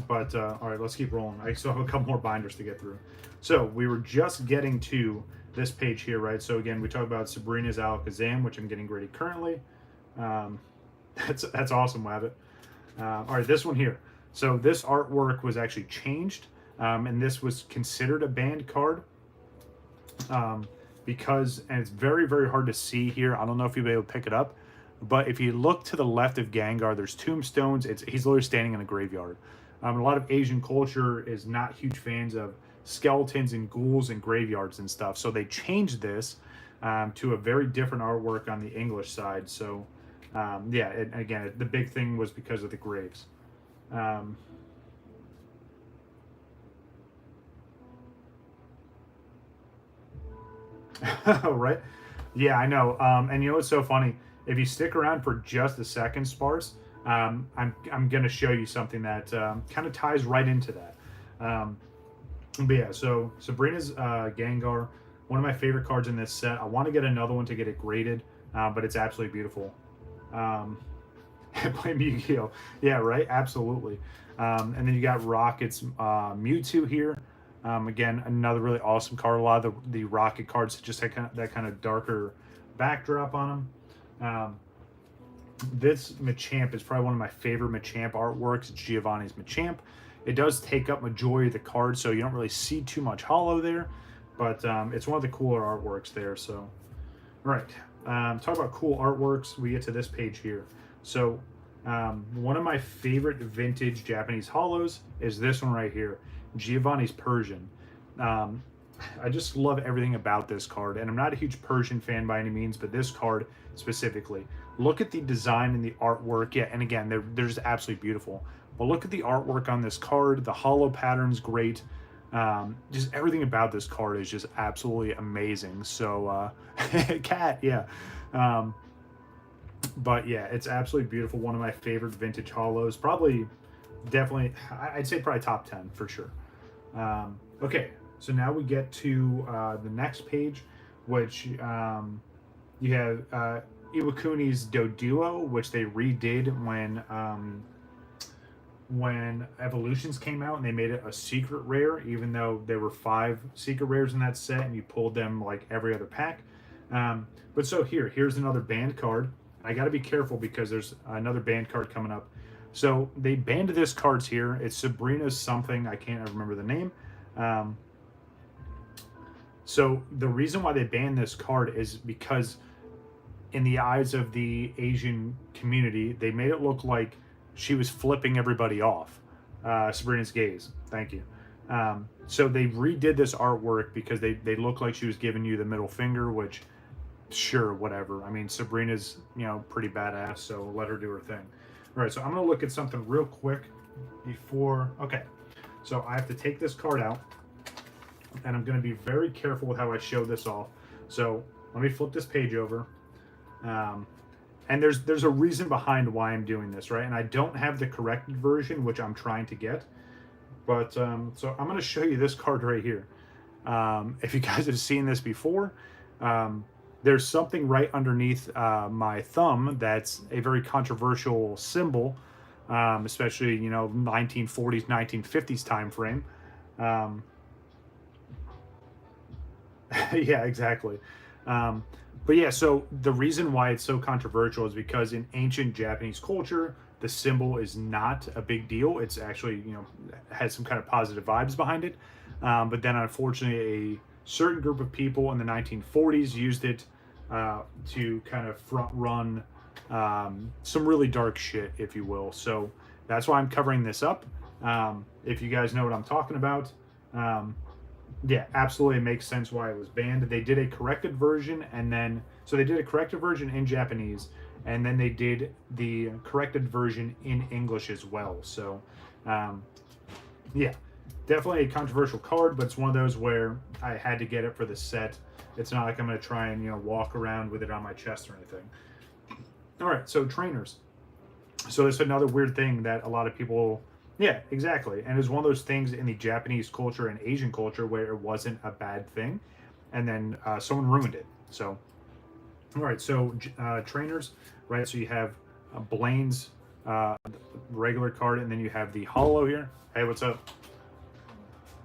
right, let's keep rolling. I still have a couple more binders to get through. So we were just getting to this page here, right? So again, we talked about Sabrina's Alakazam, which I'm getting graded currently. That's awesome, Wabbit. All right, this one here. So this artwork was actually changed, and this was considered a banned card because, and it's very, very hard to see here. I don't know if you'll be able to pick it up, but if you look to the left of Gengar, there's tombstones. He's literally standing in a graveyard. A lot of Asian culture is not huge fans of skeletons and ghouls and graveyards and stuff. So they changed this to a very different artwork on the English side. So yeah, again, the big thing was because of the graves. Right? Yeah, I know. And you know what's so funny? If you stick around for just a second, Sparse, I'm going to show you something that kind of ties right into that. But yeah, so Sabrina's Gengar, one of my favorite cards in this set. I want to get another one to get it graded, but it's absolutely beautiful. Play Yu-Gi-Oh! Yeah, right? Absolutely. And then you got Rocket's Mewtwo here. Again, another really awesome card. A lot of the Rocket cards just have that kind of darker backdrop on them. This Machamp is probably one of my favorite Machamp artworks. It's Giovanni's Machamp. It does take up majority of the card, so you don't really see too much holo there, but it's one of the cooler artworks there. So, all right, talk about cool artworks. We get to this page here. So, one of my favorite vintage Japanese holos is this one right here, Giovanni's Persian. I just love everything about this card, and I'm not a huge Persian fan by any means, but this card specifically. Look at the design and the artwork. Yeah, and again, they're just absolutely beautiful. But look at the artwork on this card. The holo pattern's great. Just everything about this card is just absolutely amazing. So, cat, yeah. But yeah, it's absolutely beautiful. One of my favorite vintage holos. Probably, definitely, I'd say probably top 10 for sure. Okay, so now we get to the next page, which you have Iwakuni's Doduo, which they redid when Evolutions came out, and they made it a secret rare, even though there were 5 secret rares in that set, and you pulled them like every other pack. But so here's another banned card. I got to be careful because there's another banned card coming up. So they banned this cards here. It's Sabrina's something. I can't remember the name. So the reason why they banned this card is because in the eyes of the Asian community, they made it look like she was flipping everybody off. Sabrina's gaze. Thank you. So they redid this artwork because they look like she was giving you the middle finger, which, sure, whatever. I mean, Sabrina's, pretty badass, so let her do her thing. All right, so I'm going to look at something real quick before... Okay, So I have to take this card out, and I'm going to be very careful with how I show this off. So let me flip this page over. And there's a reason behind why I'm doing this, right? And I don't have the corrected version, which I'm trying to get. But so I'm going to show you this card right here. If you guys have seen this before, there's something right underneath my thumb that's a very controversial symbol, especially, you know, 1940s, 1950s time frame. Yeah, exactly. But yeah, so the reason why it's so controversial is because in ancient Japanese culture, the symbol is not a big deal. It's actually, you know, has some kind of positive vibes behind it. But then unfortunately, a certain group of people in the 1940s used it to kind of front run some really dark shit, if you will. So that's why I'm covering this up. If you guys know what I'm talking about. Yeah, absolutely, it makes sense why it was banned. They did a corrected version, and then so they did a corrected version in Japanese, and then they did the corrected version in English as well. So, yeah, definitely a controversial card, but it's one of those where I had to get it for the set. It's not like I'm going to try and, you know, walk around with it on my chest or anything. All right, so trainers. So it's another weird thing that a lot of people. Yeah, exactly. And it was one of those things in the Japanese culture and Asian culture where it wasn't a bad thing. And then someone ruined it. So, all right. So trainers, right? So you have Blaine's regular card, and then you have the holo here. Hey, what's up?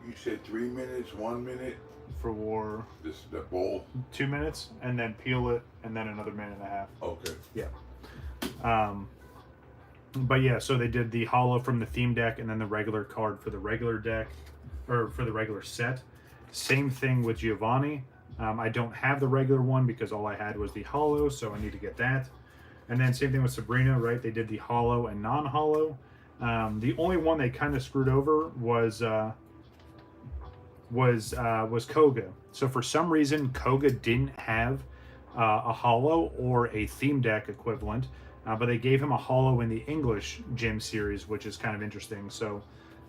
You said 3 minutes, 1 minute? For This the bowl? 2 minutes, and then peel it, and then another minute and a half. Okay. Yeah. But yeah, so they did the holo from the theme deck and then the regular card for the regular deck, or for the regular set. Same thing with Giovanni. I don't have the regular one because all I had was the holo, so I need to get that. And then same thing with Sabrina, right? They did the holo and non-holo. The only one they kind of screwed over was Koga. So for some reason, Koga didn't have a holo or a theme deck equivalent. But they gave him a holo in the English gym series, which is kind of interesting. So,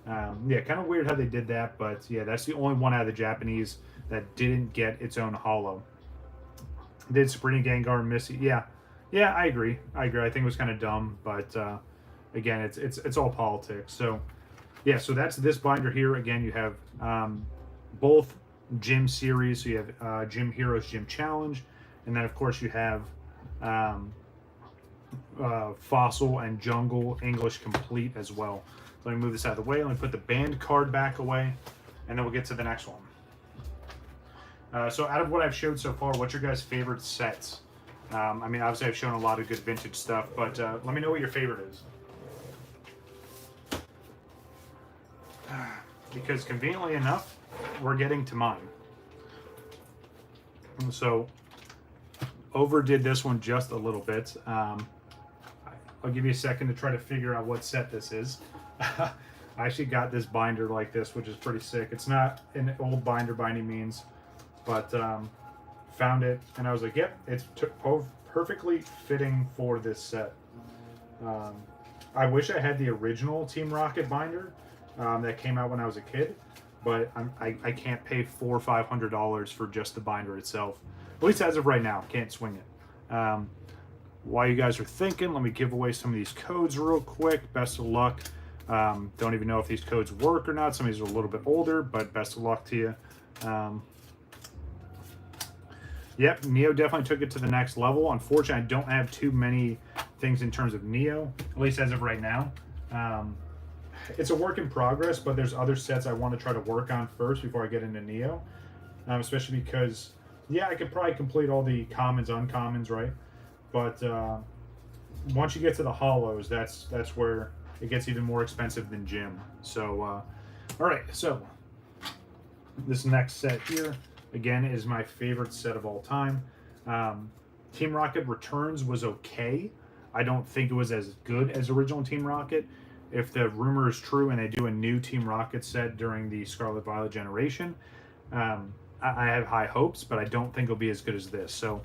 yeah, kind of weird how they did that. But, yeah, that's the only one out of the Japanese that didn't get its own holo. Did Sabrina, Gengar, and Missy. Yeah, I agree. I think it was kind of dumb. But, again, it's all politics. So, yeah, so that's this binder here. Again, you have both gym series. So you have Gym Heroes, Gym Challenge. And then, of course, you have... Fossil and Jungle English Complete as well. So let me move this out of the way. Let me put the banned card back away, and then we'll get to the next one. So out of what I've showed so far, what's your guys' favorite sets? I mean, obviously I've shown a lot of good vintage stuff, but let me know what your favorite is. Because conveniently enough, we're getting to mine. So overdid this one just a little bit. I'll give you a second to try to figure out what set this is. I actually got this binder like this, which is pretty sick. It's not an old binder by any means, but found it, and I was like, yep, it's perfectly fitting for this set. I wish I had the original Team Rocket binder that came out when I was a kid, but I can't pay $400 or $500 for just the binder itself. At least as of right now, can't swing it. While you guys are thinking, let me give away some of these codes real quick. Best of luck. Don't even know if these codes work or not. Some of these are a little bit older, but best of luck to you. Yep, Neo definitely took it to the next level. Unfortunately, I don't have too many things in terms of Neo, at least as of right now. It's a work in progress, but there's other sets I want to try to work on first before I get into Neo. Especially because, yeah, I could probably complete all the commons, uncommons, right? But once you get to the holos, that's where it gets even more expensive than gym. So, all right. So this next set here, again, is my favorite set of all time. Team Rocket Returns was okay. I don't think it was as good as original Team Rocket. If the rumor is true and they do a new Team Rocket set during the Scarlet Violet generation, I have high hopes, but I don't think it'll be as good as this. So,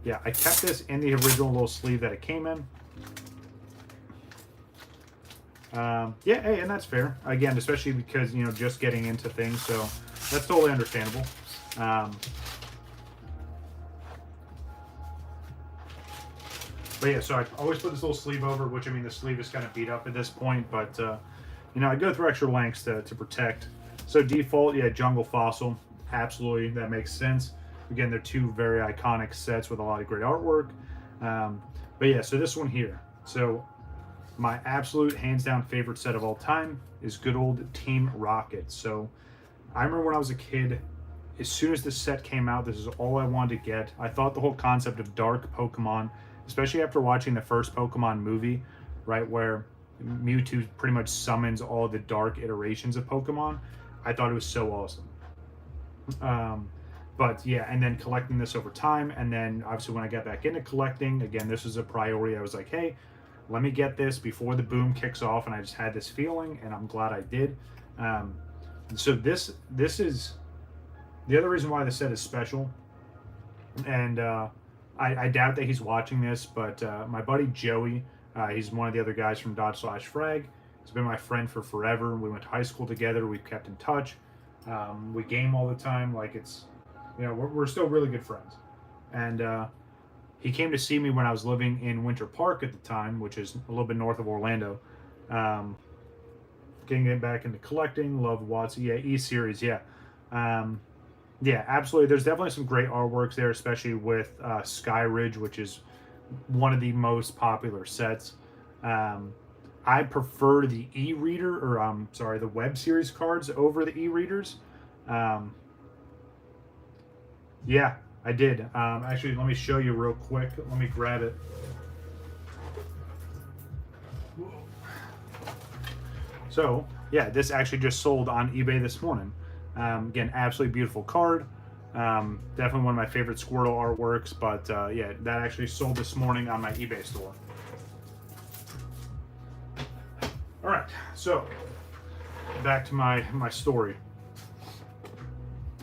yeah, I kept this in the original little sleeve that it came in. Yeah, hey, and that's fair. Again, especially because, you know, just getting into things, so that's totally understandable. But yeah, so I always put this little sleeve over, which, I mean, the sleeve is kind of beat up at this point, but, you know, I go through extra lengths to protect. So default, yeah, Jungle Fossil, absolutely, that makes sense. Again, they're two very iconic sets with a lot of great artwork. But yeah, so this one here. So my absolute hands down favorite set of all time is good old Team Rocket. So I remember when I was a kid, as soon as this set came out, this is all I wanted to get. I thought the whole concept of dark Pokemon, especially after watching the first Pokemon movie, right, where Mewtwo pretty much summons all the dark iterations of Pokemon, I thought it was so awesome. But yeah, and then collecting this over time, and then obviously when I got back into collecting, again, this was a priority. I was like, hey, let me get this before the boom kicks off, and I just had this feeling, and I'm glad I did. So this is the other reason why the set is special, and I doubt that he's watching this, but my buddy Joey, he's one of the other guys from Dodge/Frag. He's been my friend for forever. We went to high school together. We've kept in touch. We game all the time. Like, it's, you know, we're still really good friends. And he came to see me when I was living in Winter Park at the time, which is a little bit north of Orlando. Getting back into collecting, love Watson. Yeah, E-Series, yeah. Yeah, absolutely. There's definitely some great artworks there, especially with Sky Ridge, which is one of the most popular sets. I prefer the e-reader, or sorry, the web series cards over the e-readers. Yeah, I did. Actually, let me show you real quick. Let me grab it. So, yeah, this actually just sold on eBay this morning. Again, absolutely beautiful card. Definitely one of my favorite Squirtle artworks, but yeah, that actually sold this morning on my eBay store. All right, so back to my story.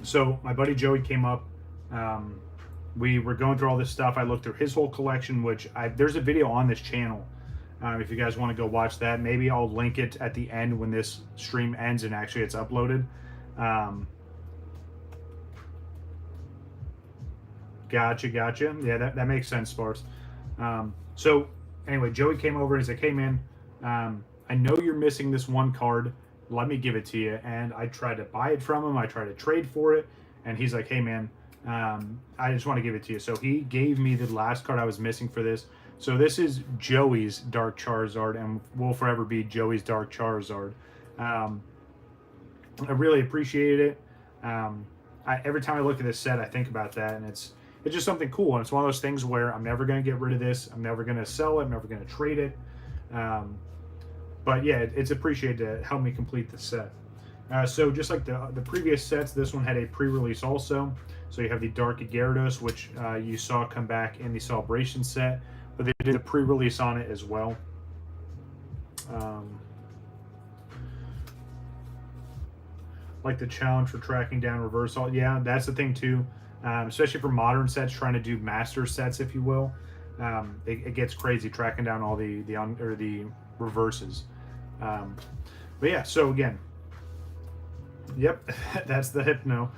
So my buddy Joey came up. We were going through all this stuff. I looked through his whole collection, which there's a video on this channel. If you guys want to go watch that, maybe I'll link it at the end when this stream ends and actually it's uploaded. Gotcha. Yeah, that makes sense, Sparks. So anyway, Joey came over and he's like, hey man, I know you're missing this one card. Let me give it to you. And I tried to buy it from him. I tried to trade for it. And he's like, hey man, I just want to give it to you. So he gave me the last card I was missing for this. So this is Joey's Dark Charizard and will forever be Joey's Dark Charizard. I really appreciated it. Every time I look at this set, I think about that, and it's just something cool. And it's one of those things where I'm never going to get rid of this. I'm never going to sell it. I'm never going to trade it. But yeah, it's appreciated to help me complete the set. So just like the previous sets, this one had a pre-release also. So you have the Dark Gyarados, which you saw come back in the Celebration set, but they did a pre-release on it as well. Like the challenge for tracking down reversal. Yeah, that's the thing too. Especially for modern sets, trying to do master sets, if you will. It gets crazy tracking down all the reverses. But yeah, so again, yep, that's the Hypno.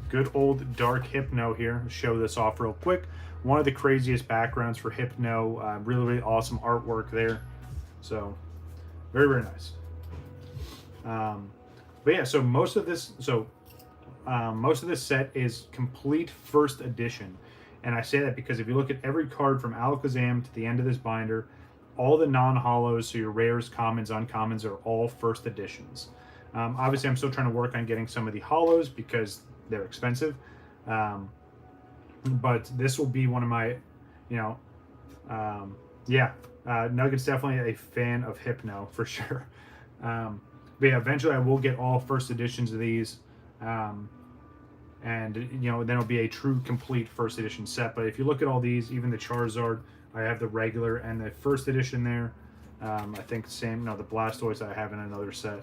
Good old dark Hypno here. Show this off real quick. One of the craziest backgrounds for Hypno. Really awesome artwork there. So very nice. But yeah, so most of this set is complete first edition. And I say that because if you look at every card from Alakazam to the end of this binder, all the non-holos, so your rares, commons, uncommons, are all first editions. Obviously, I'm still trying to work on getting some of the holos because they're expensive. But this will be one of my, Nugget's definitely a fan of Hypno for sure. But yeah, eventually I will get all first editions of these. And then it'll be a true complete first edition set. But if you look at all these, even the Charizard, I have the regular and the first edition there. I think the Blastoise I have in another set.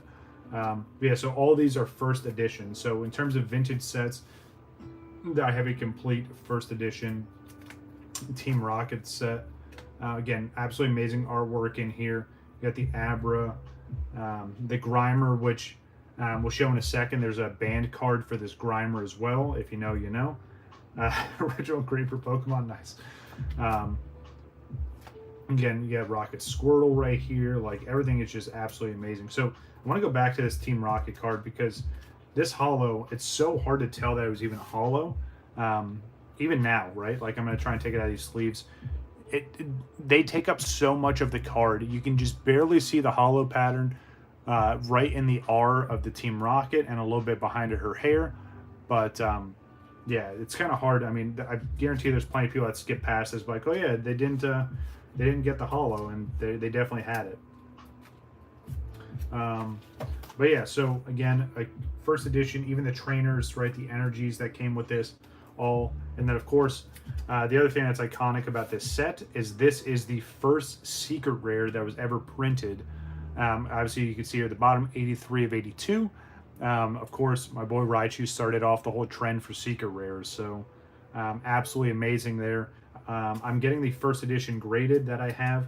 Yeah, so all these are first edition. So in terms of vintage sets, I have a complete first edition Team Rocket set. Again, absolutely amazing artwork in here. You got the Abra, the Grimer, which we'll show in a second. There's a band card for this Grimer as well. If you know, you know. Original Creeper Pokemon, nice. Again, you have Rocket Squirtle right here. Like, everything is just absolutely amazing. So I want to go back to this Team Rocket card because this holo, it's so hard to tell that it was even holo. Even now, right? Like, I'm going to try and take it out of these sleeves. They take up so much of the card. You can just barely see the holo pattern right in the R of the Team Rocket and a little bit behind her hair. But yeah, it's kind of hard. I mean, I guarantee there's plenty of people that skip past this, like, oh yeah, they didn't get the holo, and they definitely had it. But yeah, so again, like, first edition, even the trainers, right, the energies that came with this, all, and then of course, the other thing that's iconic about this set is this is the first secret rare that was ever printed. Obviously, you can see here at the bottom, 83 of 82. Of course, my boy Raichu started off the whole trend for secret rares, so absolutely amazing there. I'm getting the first edition graded that I have,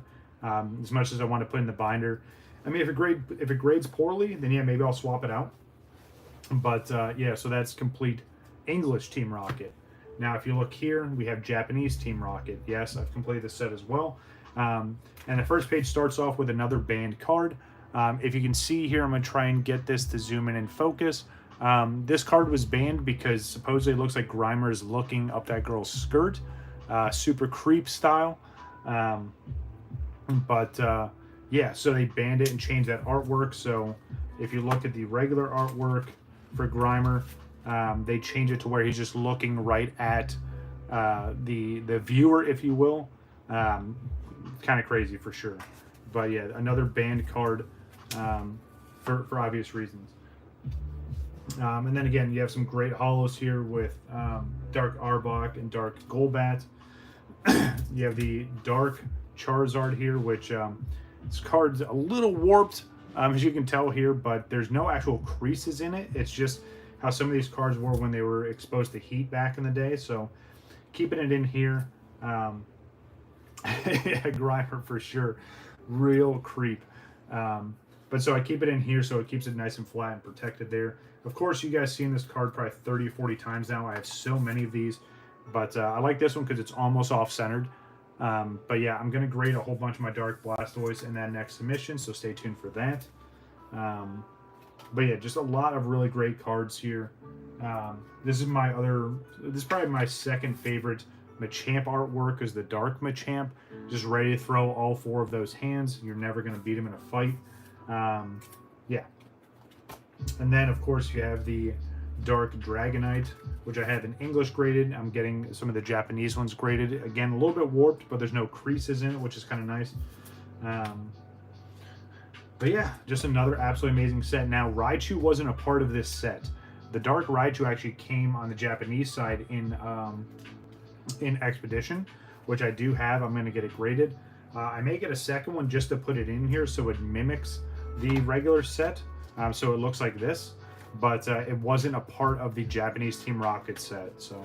as much as I want to put in the binder. I mean, if it grades poorly, then yeah, maybe I'll swap it out. But yeah, so that's complete English Team Rocket. Now, if you look here, we have Japanese Team Rocket. Yes, I've completed the set as well. And the first page starts off with another banned card. If you can see here, I'm going to try and get this to zoom in and focus. This card was banned because supposedly it looks like Grimer is looking up that girl's skirt. Super creep style. Yeah, so they banned it and changed that artwork. So if you look at the regular artwork for Grimer, they change it to where he's just looking right at the viewer, if you will. Kind of crazy for sure. But yeah, another banned card for obvious reasons. And then again, you have some great holos here with Dark Arbok and Dark Golbat. You have the Dark Charizard here, which this card's a little warped, as you can tell here, but there's no actual creases in it. It's just how some of these cards were when they were exposed to heat back in the day. So keeping it in here, yeah, Grimer for sure, real creep. But so I keep it in here so it keeps it nice and flat and protected there. Of course, you guys seen this card probably 30 or 40 times now. I have so many of these, but I like this one because it's almost off-centered. But yeah, I'm going to grade a whole bunch of my Dark Blastoise in that next submission, so stay tuned for that. But yeah, just a lot of really great cards here. This is probably my second favorite Machamp artwork, is the Dark Machamp. Just ready to throw all four of those hands. You're never going to beat him in a fight. Yeah. And then, of course, you have the Dark Dragonite, which I have in English graded. I'm getting some of the Japanese ones graded. Again, a little bit warped, but there's no creases in it, which is kind of nice. But yeah, just another absolutely amazing set. Now, Raichu wasn't a part of this set. The Dark Raichu actually came on the Japanese side in Expedition, which I do have. I'm going to get it graded. I may get a second one just to put it in here so it mimics the regular set. So it looks like this, but it wasn't a part of the Japanese Team Rocket set. So,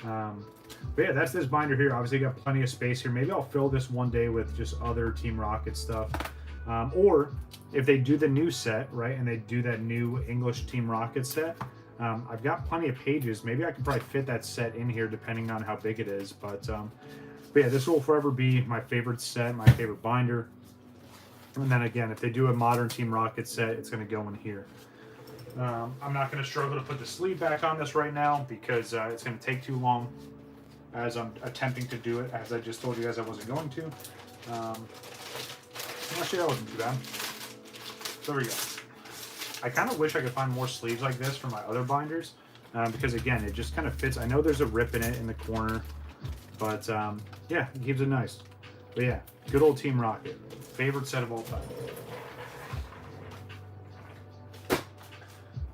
but yeah, that's this binder here. Obviously, got plenty of space here. Maybe I'll fill this one day with just other Team Rocket stuff. Or if they do the new set, right, and they do that new English Team Rocket set, I've got plenty of pages. Maybe I could probably fit that set in here depending on how big it is. But yeah, this will forever be my favorite set, my favorite binder. And then again, if they do a modern Team Rocket set, it's going to go in here. I'm not going to struggle to put the sleeve back on this right now because it's going to take too long as I'm attempting to do it, as I just told you guys I wasn't going to. Actually, that wasn't too bad. There we go. I kind of wish I could find more sleeves like this for my other binders because, again, it just kind of fits. I know there's a rip in it in the corner, but yeah, it keeps it nice. But yeah, good old Team Rocket. Favorite set of all time.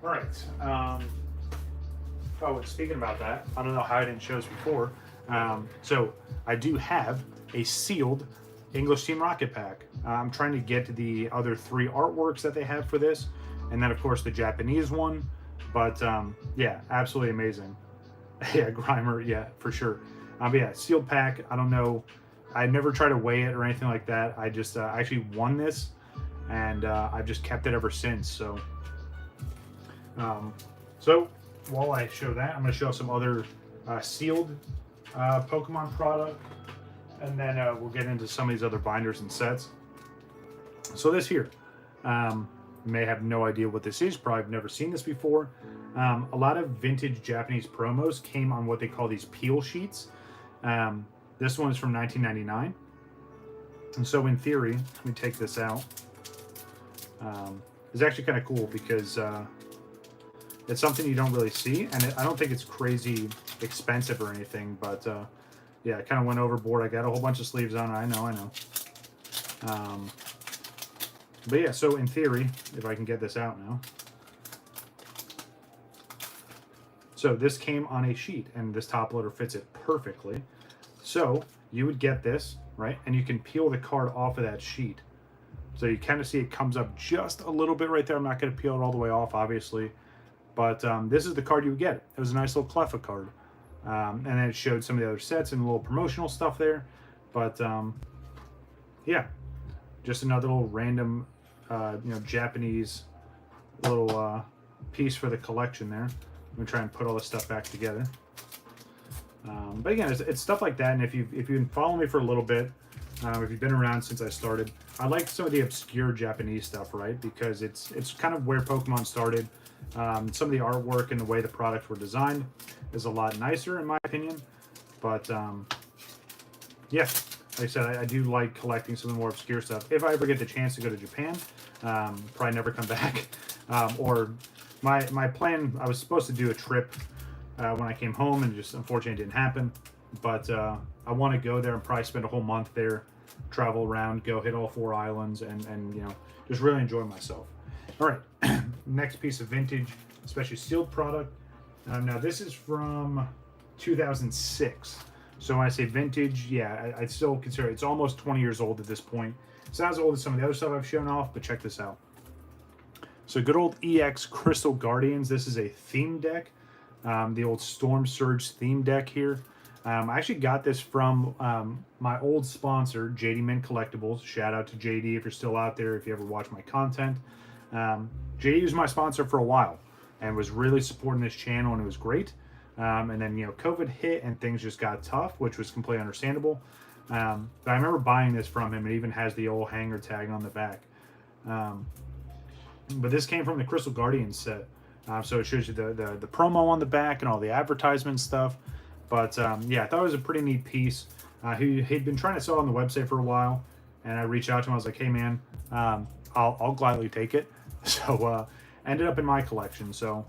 All right. Oh, and speaking about that, I don't know how I didn't show this before. So I do have a sealed English Team Rocket pack. I'm trying to get the other three artworks that they have for this, and then of course the Japanese one. But yeah, absolutely amazing. Yeah, Grimer, yeah, for sure. But yeah, sealed pack. I don't know. I never try to weigh it or anything like that. I just actually won this and I've just kept it ever since. So while I show that, I'm going to show some other sealed Pokemon product, and then we'll get into some of these other binders and sets. So this here, you may have no idea what this is, probably have never seen this before. A lot of vintage Japanese promos came on what they call these peel sheets. This one is from 1999. And so in theory, let me take this out. It's actually kind of cool because it's something you don't really see, and I don't think it's crazy expensive or anything, but yeah, I kind of went overboard. I got a whole bunch of sleeves on. I know. But yeah, so in theory, if I can get this out now. So this came on a sheet, and this top loader fits it perfectly. So you would get this, right? And you can peel the card off of that sheet. So you kind of see it comes up just a little bit right there. I'm not going to peel it all the way off, obviously. But this is the card you would get. It was a nice little Cleffa card. And then it showed some of the other sets and a little promotional stuff there. But yeah, just another little random, Japanese little piece for the collection there. I'm gonna try and put all this stuff back together. But again, it's stuff like that. And if you've been following me for a little bit, if you've been around since I started, I like some of the obscure Japanese stuff, right? Because it's kind of where Pokemon started. Some of the artwork and the way the products were designed is a lot nicer, in my opinion. But yeah, like I said, I do like collecting some of the more obscure stuff. If I ever get the chance to go to Japan, probably never come back. Or my plan, I was supposed to do a trip when I came home, and just unfortunately it didn't happen. But I want to go there and probably spend a whole month there, travel around, go hit all 4 islands, and just really enjoy myself. All right, next piece of vintage, especially sealed product. Now this is from 2006. So when I say vintage, yeah, I still consider it's almost 20 years old at this point. It's not as old as some of the other stuff I've shown off, but check this out. So good old EX Crystal Guardians. This is a theme deck, the old Storm Surge theme deck here. I actually got this from my old sponsor, JD Mint Collectibles. Shout out to JD if you're still out there, if you ever watch my content. JD was my sponsor for a while and was really supporting this channel, and it was great. And then, COVID hit and things just got tough, which was completely understandable. But I remember buying this from him. It even has the old hanger tag on the back. But this came from the Crystal Guardians set. So it shows you the promo on the back and all the advertisement stuff. But yeah, I thought it was a pretty neat piece. He'd been trying to sell it on the website for a while, and I reached out to him. I was like, hey man, I'll gladly take it. So ended up in my collection. So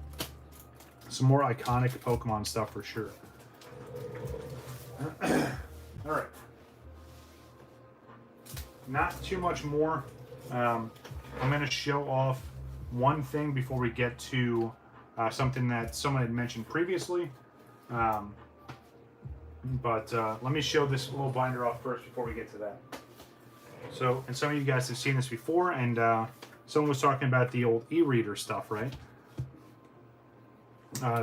some more iconic Pokemon stuff for sure. All right. Not too much more. I'm going to show off one thing before we get to something that someone had mentioned previously. But let me show this little binder off first before we get to that. So, and some of you guys have seen this before, and someone was talking about the old e-reader stuff, right?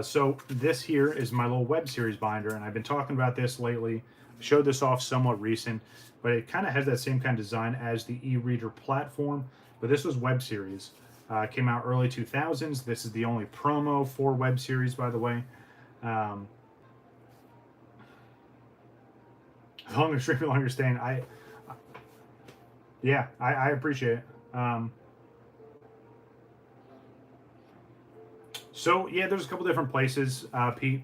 So this here is my little web series binder, and I've been talking about this lately. I showed this off somewhat recent, but it kind of has that same kind of design as the e-reader platform, but this was web series. Came out early 2000s. This is the only promo for web series, by the way. Long and extremely longer staying. I appreciate it. So yeah, there's a couple different places, Pete.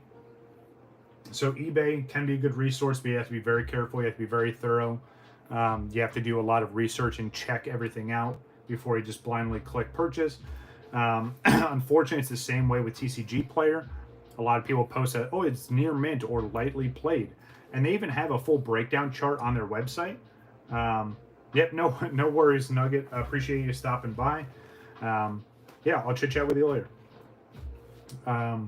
So eBay can be a good resource, but you have to be very careful. You have to be very thorough. You have to do a lot of research and check everything out before you just blindly click purchase. Unfortunately, it's the same way with TCG Player. A lot of people post that, oh, it's near mint or lightly played. And they even have a full breakdown chart on their website. Yep, no worries, Nugget. I appreciate you stopping by. Yeah, I'll chit chat with you later. Yeah,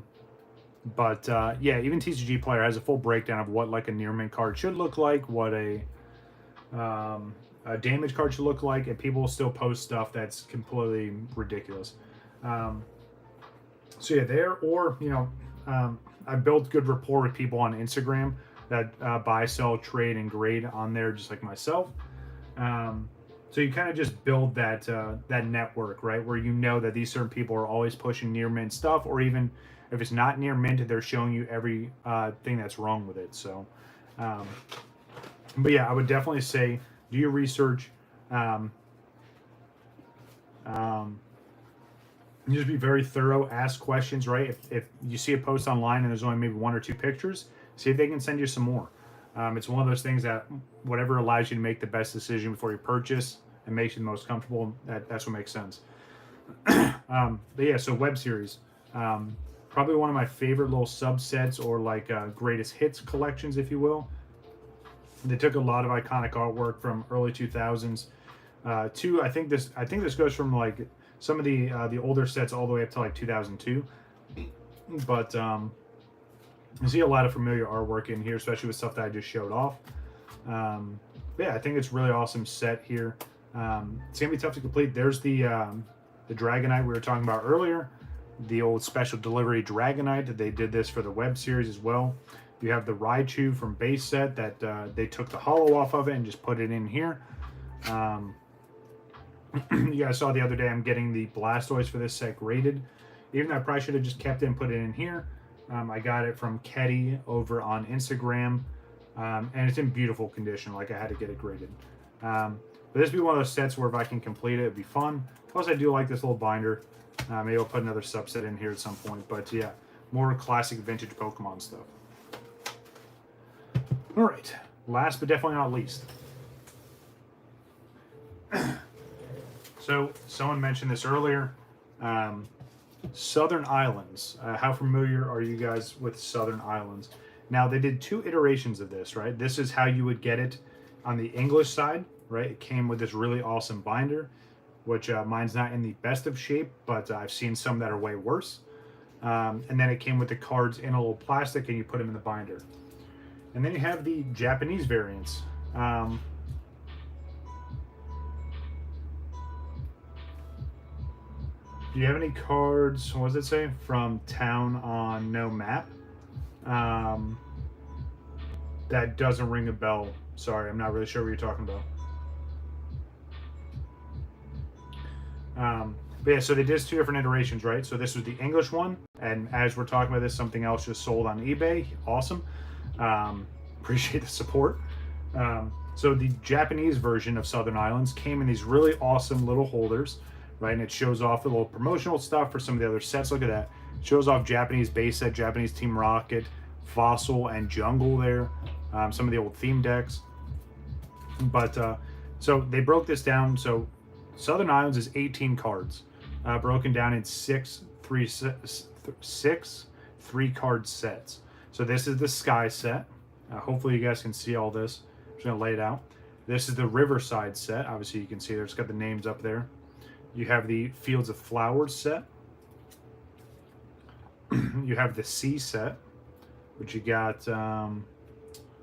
even TCG Player has a full breakdown of what like a near mint card should look like, what a damage card should look like, and people still post stuff that's completely ridiculous. So yeah, there, or I built good rapport with people on Instagram that buy, sell, trade, and grade on there, just like myself. So So you kind of just build that that network, right? Where you know that these certain people are always pushing near mint stuff, or even if it's not near mint, they're showing you every thing that's wrong with it. So, um, but yeah, I would definitely say do your research. Um, um, just be very thorough. Ask questions, right? If you see a post online and there's only maybe one or two pictures, see if they can send you some more. It's one of those things that whatever allows you to make the best decision before you purchase and makes you the most comfortable, that's what makes sense. But yeah, so web series. Probably one of my favorite little subsets or like greatest hits collections, if you will. They took a lot of iconic artwork from early 2000s to I think this goes from like some of the older sets all the way up to like 2002. But you see a lot of familiar artwork in here, especially with stuff that I just showed off. Yeah, I think it's really awesome set here. It's gonna be tough to complete. There's the Dragonite we were talking about earlier, the old special delivery Dragonite. They did this for the web series as well. You have the Raichu from base set that they took the hollow off of it and just put it in here. You guys saw the other day I'm getting the Blastoise for this set graded. Even though I probably should have just kept it and put it in here. I got it from Ketty over on Instagram. And it's in beautiful condition, like I had to get it graded. But this would be one of those sets where if I can complete it, it'd be fun. Plus I do like this little binder. Maybe I'll put another subset in here at some point. But yeah, more classic vintage Pokemon stuff. Alright, last but definitely not least. So, someone mentioned this earlier. Southern Islands. How familiar are you guys with Southern Islands? Now, they did 2 iterations of this, right? This is how you would get it on the English side, right? It came with this really awesome binder, which mine's not in the best of shape, but I've seen some that are way worse. And then it came with the cards in a little plastic, and you put them in the binder. And then you have the Japanese variants. Do you have any cards, what does it say, from Town on No Map? That doesn't ring a bell. Sorry, I'm not really sure what you're talking about. But yeah, so they did 2 different iterations, right? So this was the English one, and as we're talking about this, something else just sold on eBay. Awesome. Appreciate the support. So the Japanese version of Southern Islands came in these really awesome little holders, right? And it shows off the little promotional stuff for some of the other sets. Look at that. It shows off Japanese base set, Japanese Team Rocket, Fossil, and Jungle there. Some of the old theme decks. But so they broke this down. So Southern Islands is 18 cards, broken down in 6 3-card sets. So this is the Sky set. Hopefully you guys can see all this. I'm just going to lay it out. This is the Riverside set. Obviously you can see there. It's got the names up there. You have the Fields of Flowers set. You have the Sea set, which you got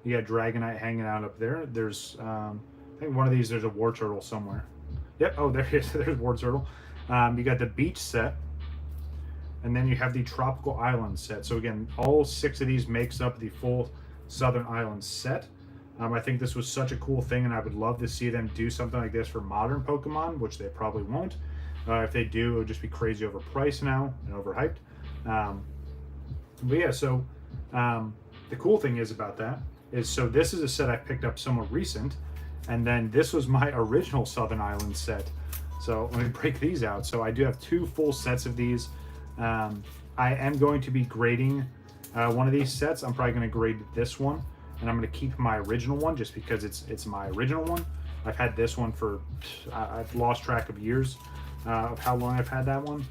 Dragonite hanging out up there. There's I think one of these there's a War Turtle somewhere. Yep. Oh, there he is. There's War Turtle. You got the Beach set, and then you have the Tropical Island set. So again, all 6 of these makes up the full Southern Islands set. I think this was such a cool thing, and I would love to see them do something like this for modern Pokemon, which they probably won't. If they do, it would just be crazy overpriced now and overhyped. But yeah, so the cool thing is about that is, so this is a set I picked up somewhat recent, and then this was my original Southern Islands set. So let me break these out. So I do have 2 full sets of these. I am going to be grading one of these sets. I'm probably going to grade this one, and I'm going to keep my original one just because it's my original one. I've had this one for, I've lost track of years of how long I've had that one.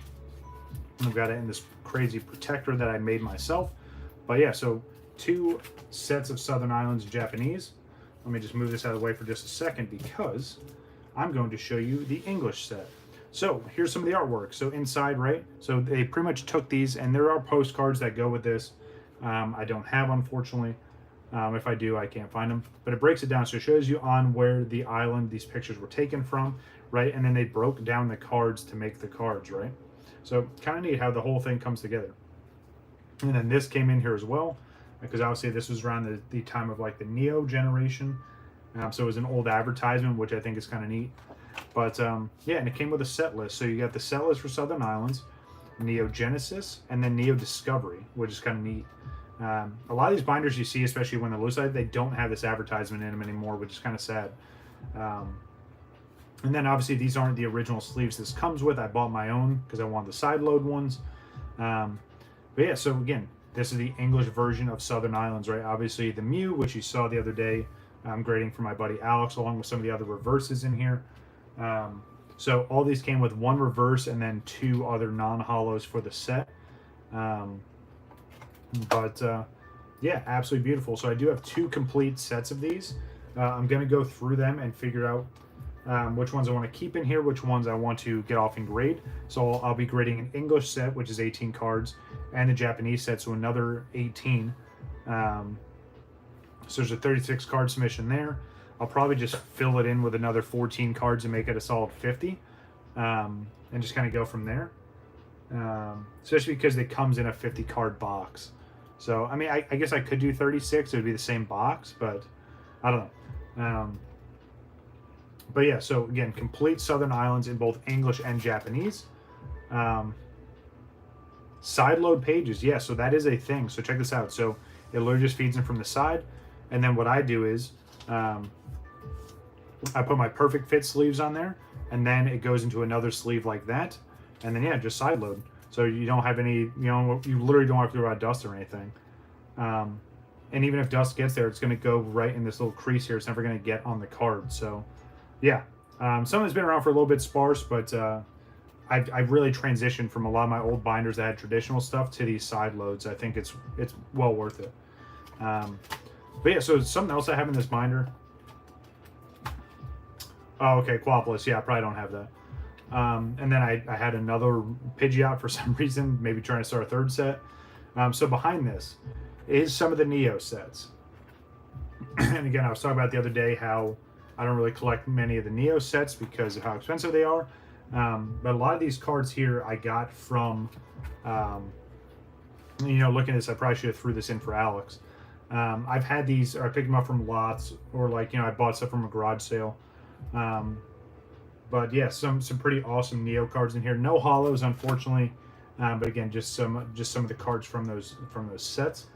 I've got it in this crazy protector that I made myself. But yeah, so 2 sets of Southern Islands Japanese. Let me just move this out of the way for just a second because I'm going to show you the English set. So here's some of the artwork. So inside, right? So they pretty much took these, and there are postcards that go with this. I don't have, unfortunately. If I do, I can't find them. But it breaks it down. So it shows you on where the island these pictures were taken from, right? And then they broke down the cards to make the cards, right? So kind of neat how the whole thing comes together. And then this came in here as well, because obviously this was around the time of like the Neo generation. So it was an old advertisement, which I think is kind of neat. But yeah, and it came with a set list. So you got the set list for Southern Islands, Neo Genesis, and then Neo Discovery, which is kind of neat. A lot of these binders you see, especially when they're loose, they don't have this advertisement in them anymore, which is kind of sad. And then obviously these aren't the original sleeves this comes with. I bought my own because I wanted the side load ones. But yeah, so again, this is the English version of Southern Islands, right? Obviously the Mew, which you saw the other day, I'm grading for my buddy Alex, along with some of the other reverses in here. So all these came with one reverse and then 2 other non-hollows for the set. Yeah, absolutely beautiful. So I do have 2 complete sets of these. I'm going to go through them and figure out which ones I want to keep in here, which ones I want to get off and grade. So I'll be grading an English set, which is 18 cards, and the Japanese set, so another 18. So there's a 36 card submission there. I'll probably just fill it in with another 14 cards and make it a solid 50, and just kind of go from there. Especially because it comes in a 50 card box. So, I mean, I guess I could do 36. It would be the same box, but I don't know. But yeah, so again, complete Southern Islands in both English and Japanese. Side load pages. Yeah, so that is a thing. So check this out. So it literally just feeds them from the side. And then what I do is I put my perfect fit sleeves on there, and then it goes into another sleeve like that. And then, yeah, just side load. So you don't have any, you literally don't have to worry about dust or anything. And even if dust gets there, it's going to go right in this little crease here. It's never going to get on the card. So, yeah. Some has been around for a little bit sparse, but I've really transitioned from a lot of my old binders that had traditional stuff to these side loads. I think it's well worth it. But yeah, so something else I have in this binder. Oh, okay, Quapolis. Yeah, I probably don't have that. And then I had another Pidgeot for some reason, maybe trying to start a third set. So behind this is some of the Neo sets. And again, I was talking about the other day how I don't really collect many of the Neo sets because of how expensive they are. But a lot of these cards here I got from, looking at this, I probably should have threw this in for Alex. I've had these, or I picked them up from lots, or I bought stuff from a garage sale. But yeah, some pretty awesome Neo cards in here. No hollows, unfortunately. But again, just some of the cards from those sets.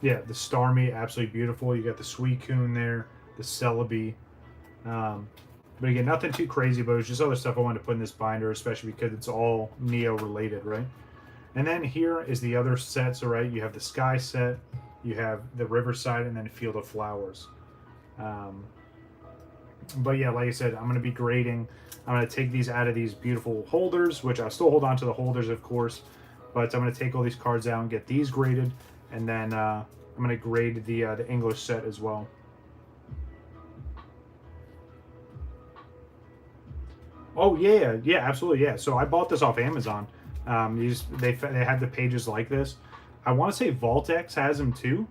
Yeah, the Starmie, absolutely beautiful. You got the Suicune there, the Celebi. But again, nothing too crazy, but it was just other stuff I wanted to put in this binder, especially because it's all Neo related, right? And then here is the other sets, all right? You have the Sky set, you have the Riverside, and then Field of Flowers. But yeah, like I said, I'm going to be grading. I'm going to take these out of these beautiful holders, which I'll still hold on to the holders, of course. But I'm going to take all these cards out and get these graded. And then I'm going to grade the English set as well. Oh, yeah, absolutely, yeah. So I bought this off Amazon. They have the pages like this. I want to say Vault-X has them too.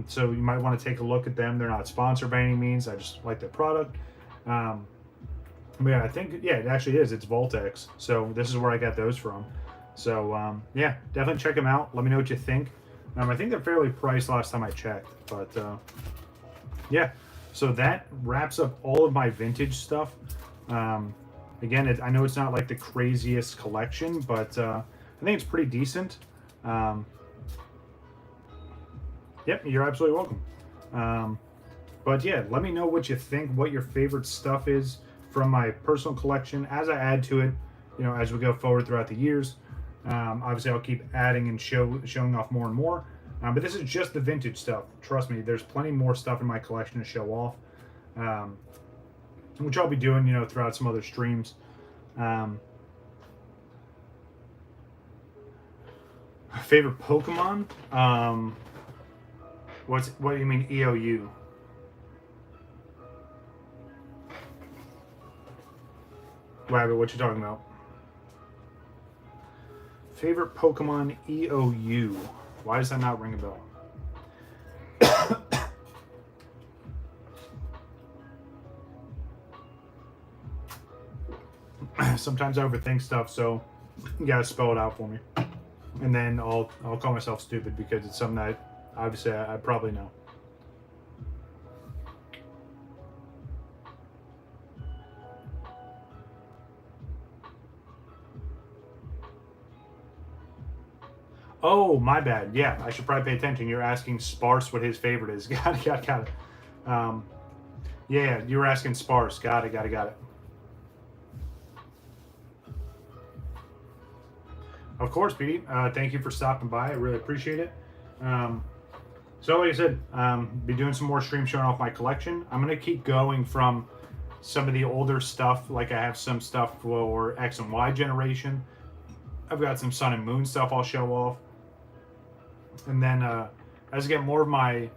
So you might want to take a look at them. They're not sponsored by any means. I just like their product. But yeah, I think, yeah, it actually is. It's Vault-X. So this is where I got those from. So yeah, definitely check them out. Let me know what you think. I think they're fairly priced last time I checked. But yeah, so that wraps up all of my vintage stuff. Again, I know it's not like the craziest collection, but I think it's pretty decent. Yep, you're absolutely welcome. But yeah, let me know what you think, what your favorite stuff is from my personal collection as I add to it, as we go forward throughout the years. Obviously, I'll keep adding and showing off more and more. But this is just the vintage stuff. Trust me, there's plenty more stuff in my collection to show off, which I'll be doing, throughout some other streams. Favorite Pokemon? What do you mean EOU? Rabbit, what you talking about? Favorite Pokemon EOU. Why does that not ring a bell? Sometimes I overthink stuff, so you gotta spell it out for me. And then I'll call myself stupid because it's something that obviously I probably know. Oh, my bad. Yeah, I should probably pay attention. You're asking Sparse what his favorite is. Got it. Yeah, you were asking Sparse. Got it. Of course, Pete. Thank you for stopping by. I really appreciate it. So, like I said, be doing some more streams showing off my collection. I'm going to keep going from some of the older stuff. Like I have some stuff for X and Y generation. I've got some Sun and Moon stuff I'll show off. And then as I get more of my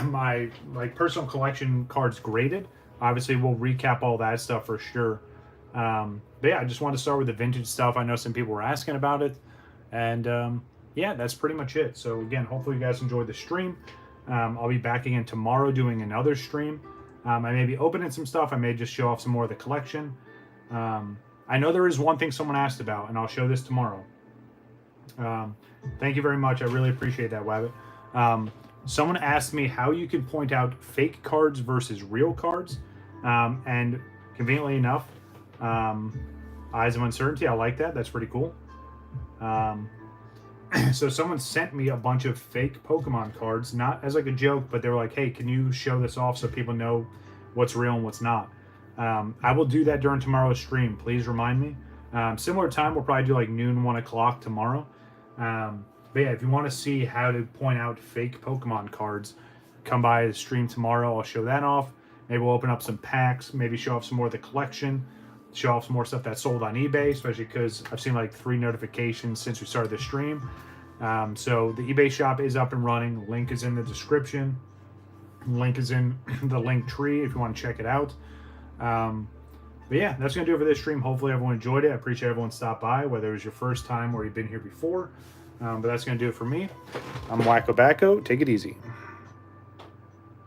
my like personal collection cards graded, obviously we'll recap all that stuff for sure. But yeah, I just wanted to start with the vintage stuff. I know some people were asking about it, and yeah, that's pretty much it. So again, hopefully you guys enjoyed the stream. I'll be back again tomorrow doing another stream. I may be opening some stuff. I may just show off some more of the collection. I know there is one thing someone asked about, and I'll show this tomorrow. Thank you very much. I really appreciate that, Wabbit. Someone asked me how you can point out fake cards versus real cards. And conveniently enough, Eyes of Uncertainty, I like that. That's pretty cool. So someone sent me a bunch of fake Pokemon cards, not as like a joke, but they were like, hey, can you show this off so people know what's real and what's not? I will do that during tomorrow's stream. Please remind me. Similar time, we'll probably do like noon, 1 o'clock tomorrow. But yeah, if you want to see how to point out fake Pokemon cards, come by the stream tomorrow. I'll show that off. Maybe we'll open up some packs, maybe show off some more of the collection, show off some more stuff that's sold on eBay, especially because I've seen like 3 notifications since we started the stream. So the eBay shop is up and running. Link is in the description. Link is in the link tree if you want to check it out. But yeah, that's going to do it for this stream. Hopefully everyone enjoyed it. I appreciate everyone stopped by, whether it was your first time or you've been here before. But that's going to do it for me. I'm WakoBako. Take it easy.